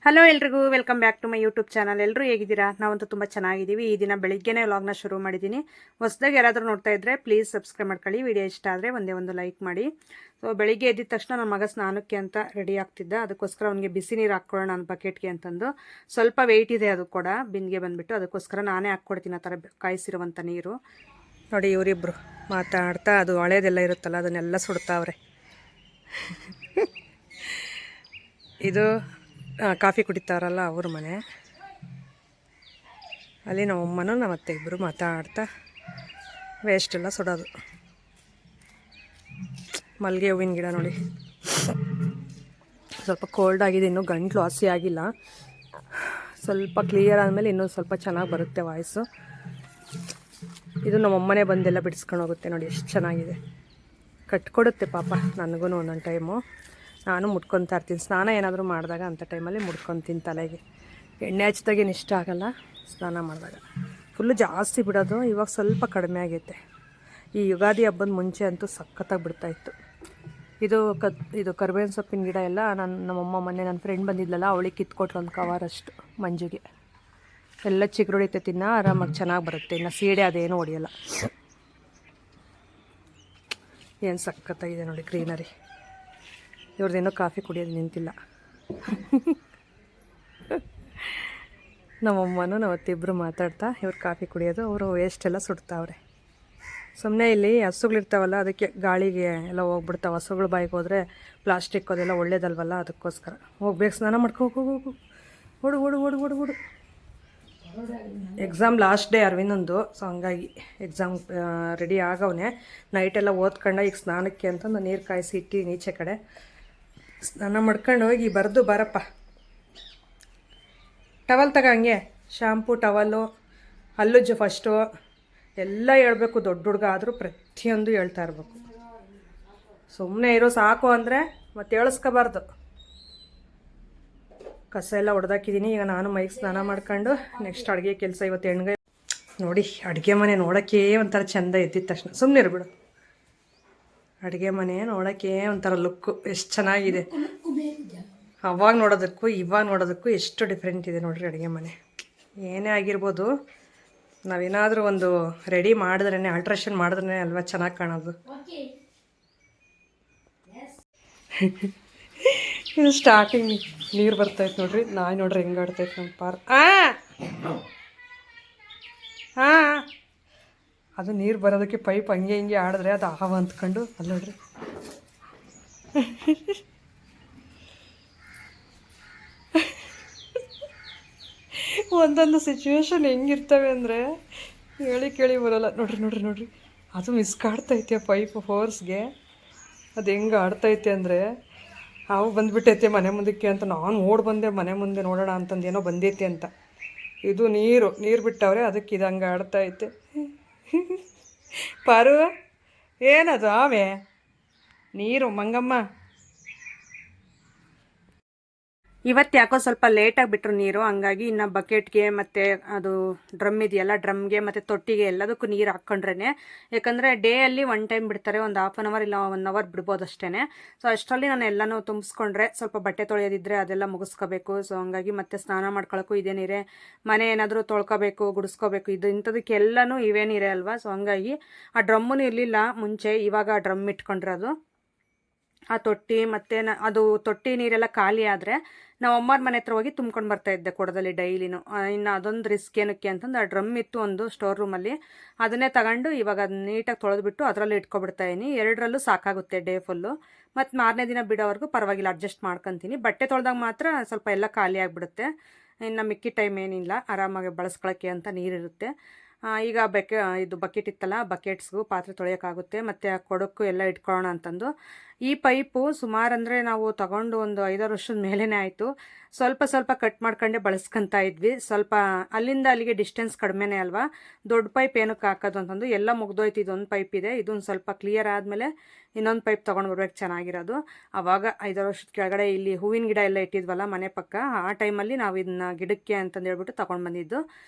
Hello ಎಲ್ರಿಗೂ welcome back to my YouTube channel. ಎಲ್ಲರೂ ಹೇಗಿದ್ದೀರಾ? ನಾವಂತೂ ತುಂಬ ಚೆನ್ನಾಗಿದ್ದೀವಿ. ಈ ದಿನ ಬೆಳಿಗ್ಗೆನೇ ವ್ಲಾಗ್ನ ಶುರು ಮಾಡಿದ್ದೀನಿ. ಹೊಸದಾಗಿ ಯಾರಾದರೂ ನೋಡ್ತಾ ಇದ್ದರೆ ಪ್ಲೀಸ್ ಸಬ್ಸ್ಕ್ರೈಬ್ ಮಾಡ್ಕೊಳ್ಳಿ. ವಿಡಿಯೋ ಇಷ್ಟ ಆದರೆ ಒಂದೇ ಒಂದು ಲೈಕ್ ಮಾಡಿ. ಸೊ ಬೆಳಿಗ್ಗೆ ಎದ್ದಿದ ತಕ್ಷಣ ನನ್ನ ಮಗ ಸ್ನಾನಕ್ಕೆ ಅಂತ ರೆಡಿ ಆಗ್ತಿದ್ದ. ಅದಕ್ಕೋಸ್ಕರ ಅವನಿಗೆ ಬಿಸಿ ನೀರು ಹಾಕ್ಕೊಳ್ಳೋಣ ನಾನು ಬಕೆಟ್ಗೆ ಅಂತಂದು. ಸ್ವಲ್ಪ ವೆಯ್ಟ್ ಇದೆ ಅದು ಕೂಡ ಬಿಂದಿಗೆ ಬಂದುಬಿಟ್ಟು, ಅದಕ್ಕೋಸ್ಕರ ನಾನೇ ಹಾಕ್ಕೊಡ್ತೀನಿ ಆ ಥರ ಕಾಯಿಸಿರುವಂಥ ನೀರು. ನೋಡಿ ಇವರಿಬ್ಬರು ಮಾತಾಡ್ತಾ ಅದು ಹಳೇದೆಲ್ಲ ಇರುತ್ತಲ್ಲ ಅದನ್ನೆಲ್ಲ ಸುಡ್ತಾವ್ರೆ. ಇದು ಕಾಫಿ ಕುಡಿತಾರಲ್ಲ ಅವ್ರ ಮನೆ. ಅಲ್ಲಿ ನಮ್ಮಮ್ಮನೂ ನಮ್ಮತ್ತೆ ಇಬ್ಬರು ಮಾತಾಡ್ತಾ ವೇಸ್ಟೆಲ್ಲ ಸುಡೋದು. ಮಲ್ಲಿಗೆ ಹೂವಿನ ಗಿಡ ನೋಡಿ, ಸ್ವಲ್ಪ ಕೋಲ್ಡ್ ಆಗಿದೆ, ಇನ್ನೂ ಗಂಟ್ಲು ವಾಸಿ ಆಗಿಲ್ಲ. ಸ್ವಲ್ಪ ಕ್ಲಿಯರ್ ಆದಮೇಲೆ ಇನ್ನೂ ಸ್ವಲ್ಪ ಚೆನ್ನಾಗಿ ಬರುತ್ತೆ ವಾಯ್ಸು. ಇದು ನಮ್ಮಮ್ಮನೇ ಬಂದೆಲ್ಲ ಬಿಡಿಸ್ಕೊಂಡು ಹೋಗುತ್ತೆ ನೋಡಿ, ಎಷ್ಟು ಚೆನ್ನಾಗಿದೆ. ಕಟ್ಕೊಡುತ್ತೆ ಪಾಪ ನನಗೂ ಒಂದೊಂದು ಟೈಮು. ನಾನು ಮುಟ್ಕೊತಾ ಇರ್ತೀನಿ ಸ್ನಾನ ಏನಾದರೂ ಮಾಡಿದಾಗ, ಅಂಥ ಟೈಮಲ್ಲಿ ಮುಟ್ಕೊತೀನಿ ತಲೆಗೆ. ಎಣ್ಣೆ ಹಚ್ಚಿದಾಗೇನು ಇಷ್ಟ ಆಗಲ್ಲ, ಸ್ನಾನ ಮಾಡಿದಾಗ ಫುಲ್ಲು ಜಾಸ್ತಿ ಬಿಡೋದು. ಇವಾಗ ಸ್ವಲ್ಪ ಕಡಿಮೆ ಆಗೈತೆ. ಈ ಯುಗಾದಿ ಹಬ್ಬದ ಮುಂಚೆ ಅಂತೂ ಸಖತ್ತಾಗಿ ಬಿಡ್ತಾಯಿತ್ತು. ಇದು ಕರಿಬೇವಿನ ಸೊಪ್ಪಿನ ಗಿಡ ಎಲ್ಲ ನಮ್ಮಮ್ಮ ಮೊನ್ನೆ ನನ್ನ ಫ್ರೆಂಡ್ ಬಂದಿದ್ಲಲ್ಲ, ಅವಳಿಗೆ ಕಿತ್ಕೊಟ್ರು ಒಂದು ಕವರಷ್ಟು ಮಂಜಿಗೆ. ಎಲ್ಲ ಚಿಗುರೊಡಿತೈತಿ, ಇನ್ನು ಆರಾಮಾಗಿ ಚೆನ್ನಾಗಿ ಬರುತ್ತೆ. ಇನ್ನು ಸೀಡೆ ಅದೇನು ಹೊಡಿಯೋಲ್ಲ. ಏನು ಸಖತ್ತಾಗಿದೆ ನೋಡಿ ಗ್ರೀನರಿ. ಇವ್ರದ್ದೇನೋ ಕಾಫಿ ಕುಡಿಯೋದು ನಿಂತಿಲ್ಲ. ನಮ್ಮಮ್ಮನೂ ನಾವತ್ತಿಬ್ಬರು ಮಾತಾಡ್ತಾ ಇವ್ರು ಕಾಫಿ ಕುಡಿಯೋದು, ಅವರು ವೇಸ್ಟೆಲ್ಲ ಸುಡ್ತಾವ್ರೆ. ಸುಮ್ಮನೆ ಇಲ್ಲಿ ಹಸುಗಳಿರ್ತಾವಲ್ಲ, ಅದಕ್ಕೆ ಗಾಳಿಗೆ ಎಲ್ಲ ಹೋಗ್ಬಿಡ್ತಾವೆ. ಹಸುಗಳು ಬಾಯಿಗೆ ಹೋದರೆ ಪ್ಲಾಸ್ಟಿಕ್ ಅದೆಲ್ಲ ಒಳ್ಳೇದಲ್ವಲ್ಲ, ಅದಕ್ಕೋಸ್ಕರ. ಹೋಗ್ಬೇಕು ಸ್ನಾನ ಮಾಡ್ಕೊ, ಹೋಗು ಓಡು ಓಡು ಓಡು ಓಡು ಓಡು. ಎಕ್ಸಾಮ್ ಲಾಸ್ಟ್ ಡೇ ಅರವಿಂದಂದು, ಸೊ ಹಂಗಾಗಿ ಎಕ್ಸಾಮ್ ರೆಡಿ ಆಗವನೆ. ನೈಟೆಲ್ಲ ಓದ್ಕೊಂಡು ಈಗ ಸ್ನಾನಕ್ಕೆ ಅಂತಂದು ನೀರು ಕಾಯಿಸಿ ಇಟ್ಟಿದ್ದೀನಿ ಈಚೆ ಕಡೆ. ಸ್ನಾನ ಮಾಡ್ಕೊಂಡು ಹೋಗಿ ಬರೆದು ಬಾರಪ್ಪ. ಟವಲ್ ತಗ, ಹಂಗೆ ಶಾಂಪು ಟವಲ್ಲು ಹಲ್ಲುಜ್ಜು ಫಸ್ಟು ಎಲ್ಲ ಹೇಳ್ಬೇಕು. ದೊಡ್ಡ ಹುಡುಗ ಆದರೂ ಪ್ರತಿಯೊಂದು ಹೇಳ್ತಾ ಇರಬೇಕು. ಸುಮ್ಮನೆ ಇರೋ ಸಾಕು ಅಂದರೆ ಮತ್ತೆ ಹೇಳಿಸ್ಕೋಬಾರ್ದು. ಕಸ ಎಲ್ಲ ಹೊಡೆದಾಕಿದ್ದೀನಿ. ಈಗ ನಾನು ಮೈಗೆ ಸ್ನಾನ ಮಾಡ್ಕೊಂಡು ನೆಕ್ಸ್ಟ್ ಅಡುಗೆ ಕೆಲಸ. ಇವತ್ತು ಹೆಣ್ಗಾಯಿ ನೋಡಿ, ಅಡುಗೆ ಮನೆ ನೋಡೋಕ್ಕೆ ಒಂಥರ ಚೆಂದ. ಎದ್ದಿದ ತಕ್ಷಣ ಸುಮ್ಮನೆ ಇರ್ಬಿಡು. ಅಡುಗೆ ಮನೆ ನೋಡೋಕ್ಕೆ ಒಂಥರ ಲುಕ್ಕು ಎಷ್ಟು ಚೆನ್ನಾಗಿದೆ. ಅವಾಗ ನೋಡೋದಕ್ಕೂ ಇವಾಗ ನೋಡೋದಕ್ಕೂ ಎಷ್ಟು ಡಿಫ್ರೆಂಟ್ ಇದೆ ನೋಡಿರಿ ಅಡುಗೆ ಮನೆ. ಏನೇ ಆಗಿರ್ಬೋದು, ನಾವೇನಾದರೂ ಒಂದು ರೆಡಿ ಮಾಡಿದ್ರೇ, ಆಲ್ಟ್ರೇಷನ್ ಮಾಡಿದ್ರೇ ಅಲ್ವಾ ಚೆನ್ನಾಗಿ ಕಾಣೋದು. ಇದು ಸ್ಟಾರ್ಟಿಂಗ್ ನೀರು ಬರ್ತಾಯಿತ್ತು ನೋಡ್ರಿ. ನಾಯಿ ನೋಡ್ರಿ ಹೆಂಗೆ ಆಡ್ತೈತೆ ನಮ್ಮ ಪಾರ್. ಹಾಂ, ಅದು ನೀರು ಬರೋದಕ್ಕೆ ಪೈಪ್ ಹಂಗೆ ಹಿಂಗೆ ಆಡಿದ್ರೆ ಅದು ಆವ ಅಂದ್ಕೊಂಡು ಅಲ್ಲಿ ನೋಡ್ರಿ. ಒಂದೊಂದು ಸಿಚುವೇಶನ್ ಹೆಂಗಿರ್ತವೆ ಅಂದರೆ ಹೇಳಿ ಕೇಳಿ ಬರೋಲ್ಲ. ನೋಡ್ರಿ ಅದು ಮಿಸ್ಕಾಡ್ತೈತೆ ಪೈಪು ಫೋರ್ಸ್ಗೆ. ಅದು ಹೆಂಗೆ ಆಡ್ತೈತೆ ಅಂದರೆ, ಹಾವು ಬಂದುಬಿಟ್ಟೈತೆ ಮನೆ ಮುಂದಕ್ಕೆ ಅಂತ ನಾನು ಓಡಿ ಬಂದೆ ಮನೆ ಮುಂದೆ ನೋಡೋಣ ಅಂತಂದು, ಏನೋ ಬಂದೈತೆ ಅಂತ. ಇದು ನೀರು ಬಿಟ್ಟವ್ರೆ, ಅದಕ್ಕೆ ಇದು ಹಂಗೆ ಆಡ್ತೈತೆ. ಪಾರು, ಏನದು ಆವೆ? ನೀರು ಮಂಗಮ್ಮ. ಇವತ್ತು ಯಾಕೋ ಸ್ವಲ್ಪ ಲೇಟಾಗಿ ಬಿಟ್ಟರು ನೀರು, ಹಂಗಾಗಿ ಇನ್ನು ಬಕೆಟ್ಗೆ ಮತ್ತು ಅದು ಡ್ರಮ್ ಇದೆಯಲ್ಲ, ಡ್ರಮ್ಗೆ ಮತ್ತು ತೊಟ್ಟಿಗೆ ಎಲ್ಲದಕ್ಕೂ ನೀರು ಹಾಕ್ಕೊಂಡ್ರೆ. ಯಾಕಂದರೆ ಡೇ ಅಲ್ಲಿ 1 ಟೈಮ್ ಬಿಡ್ತಾರೆ, ಒಂದು 1/2 ಅವರ್ ಇಲ್ಲ 1 ಅವರ್ ಬಿಡ್ಬೋದು ಅಷ್ಟೇ. ಸೊ ಅಷ್ಟರಲ್ಲಿ ನಾನು ಎಲ್ಲನೂ ತುಂಬಿಸ್ಕೊಂಡ್ರೆ ಸ್ವಲ್ಪ ಬಟ್ಟೆ ತೊಳೆಯೋದಿದ್ರೆ ಅದೆಲ್ಲ ಮುಗಿಸ್ಕೋಬೇಕು. ಸೊ ಹಂಗಾಗಿ ಮತ್ತೆ ಸ್ನಾನ ಮಾಡ್ಕೊಳ್ಳೋಕ್ಕೂ ಇದೇ ನೀರೇ, ಮನೆ ಏನಾದರೂ ತೊಳ್ಕೊಬೇಕು, ಗುಡಿಸ್ಕೋಬೇಕು, ಇದು ಇಂಥದಕ್ಕೆಲ್ಲನೂ ಇವೇ ನೀರೇ ಅಲ್ವಾ. ಸೊ ಹಂಗಾಗಿ ಆ ಡ್ರಮ್ಮೂ ಇರಲಿಲ್ಲ ಮುಂಚೆ, ಇವಾಗ ಆ ಡ್ರಮ್ ಇಟ್ಕೊಂಡ್ರೆ ಆ ತೊಟ್ಟಿ ಮತ್ತು ಅದು ತೊಟ್ಟಿ ನೀರೆಲ್ಲ ಖಾಲಿ ಆದರೆ ನಾವು ಅಮ್ಮರ ಮನೆ ಹತ್ರ ಹೋಗಿ ತುಂಬ್ಕೊಂಡು ಬರ್ತಾಯಿದ್ದೆ ಕೊಡದಲ್ಲಿ ಡೈಲಿನೂ. ಇನ್ನು ಅದೊಂದು ರಿಸ್ಕ್ ಏನಕ್ಕೆ ಅಂತಂದು ಆ ಡ್ರಮ್ ಇತ್ತು ಒಂದು ಸ್ಟೋರ್ ರೂಮಲ್ಲಿ, ಅದನ್ನೇ ತಗೊಂಡು ಇವಾಗ ಅದು ನೀಟಾಗಿ ತೊಳೆದ್ಬಿಟ್ಟು ಅದರಲ್ಲೂ ಇಟ್ಕೊಬಿಡ್ತಾಯಿನಿ. 2ರಲ್ಲೂ ಸಾಕಾಗುತ್ತೆ ಡೇ ಫುಲ್ಲು. ಮತ್ತು ಮಾರನೇ ದಿನ ಬಿಡೋವರೆಗೂ ಪರವಾಗಿಲ್ಲ, ಅಡ್ಜಸ್ಟ್ ಮಾಡ್ಕೊತೀನಿ. ಬಟ್ಟೆ ತೊಳೆದಾಗ ಮಾತ್ರ ಸ್ವಲ್ಪ ಎಲ್ಲ ಖಾಲಿ ಆಗಿಬಿಡುತ್ತೆ. ಇನ್ನು ಮಿಕ್ಕಿ ಟೈಮ್ ಏನಿಲ್ಲ, ಆರಾಮಾಗಿ ಬಳಸ್ಕೊಳ್ಳೋಕ್ಕೆ ಅಂತ ನೀರಿರುತ್ತೆ. ಈಗ ಇದು ಬಕೆಟ್ ಇತ್ತಲ್ಲ, ಬಕೆಟ್ಸ್ಗೂ ಪಾತ್ರೆ ತೊಳೆಯೋಕ್ಕಾಗುತ್ತೆ, ಮತ್ತು ಆ ಕೊಡಕ್ಕೂ ಎಲ್ಲ ಇಟ್ಕೊಳ್ಳೋಣ ಅಂತಂದು. ಈ ಪೈಪು ಸುಮಾರು ಅಂದರೆ ನಾವು ತಗೊಂಡು ಒಂದು 5-6 ವರ್ಷದ ಮೇಲೇ ಆಯಿತು. ಸ್ವಲ್ಪ ಕಟ್ ಮಾಡ್ಕೊಂಡೆ ಬಳಸ್ಕೊತಾ ಇದ್ವಿ. ಸ್ವಲ್ಪ ಅಲ್ಲಿಂದ ಅಲ್ಲಿಗೆ ಡಿಸ್ಟೆನ್ಸ್ ಕಡಿಮೆನೇ ಅಲ್ವಾ, ದೊಡ್ಡ ಪೈಪ್ ಏನಕ್ಕೆ ಹಾಕೋದು ಅಂತಂದು ಎಲ್ಲ ಮುಗ್ದೋಯ್ತು. ಇದೊಂದು ಪೈಪ್ ಇದೆ, ಇದೊಂದು ಸ್ವಲ್ಪ ಕ್ಲಿಯರ್ ಆದಮೇಲೆ ಇನ್ನೊಂದು ಪೈಪ್ ತೊಗೊಂಡು ಬರ್ಬೇಕು ಚೆನ್ನಾಗಿರೋದು. ಆವಾಗ 5 ವರ್ಷದ ಕೆಳಗಡೆ ಇಲ್ಲಿ ಹೂವಿನ ಗಿಡ ಎಲ್ಲ ಇಟ್ಟಿದ್ವಲ್ಲ ಮನೆ ಪಕ್ಕ, ಆ ಟೈಮಲ್ಲಿ ನಾವು ಇದನ್ನ ಗಿಡಕ್ಕೆ ಅಂತಂದು ಹೇಳ್ಬಿಟ್ಟು ತೊಗೊಂಡು ಬಂದಿದ್ದು.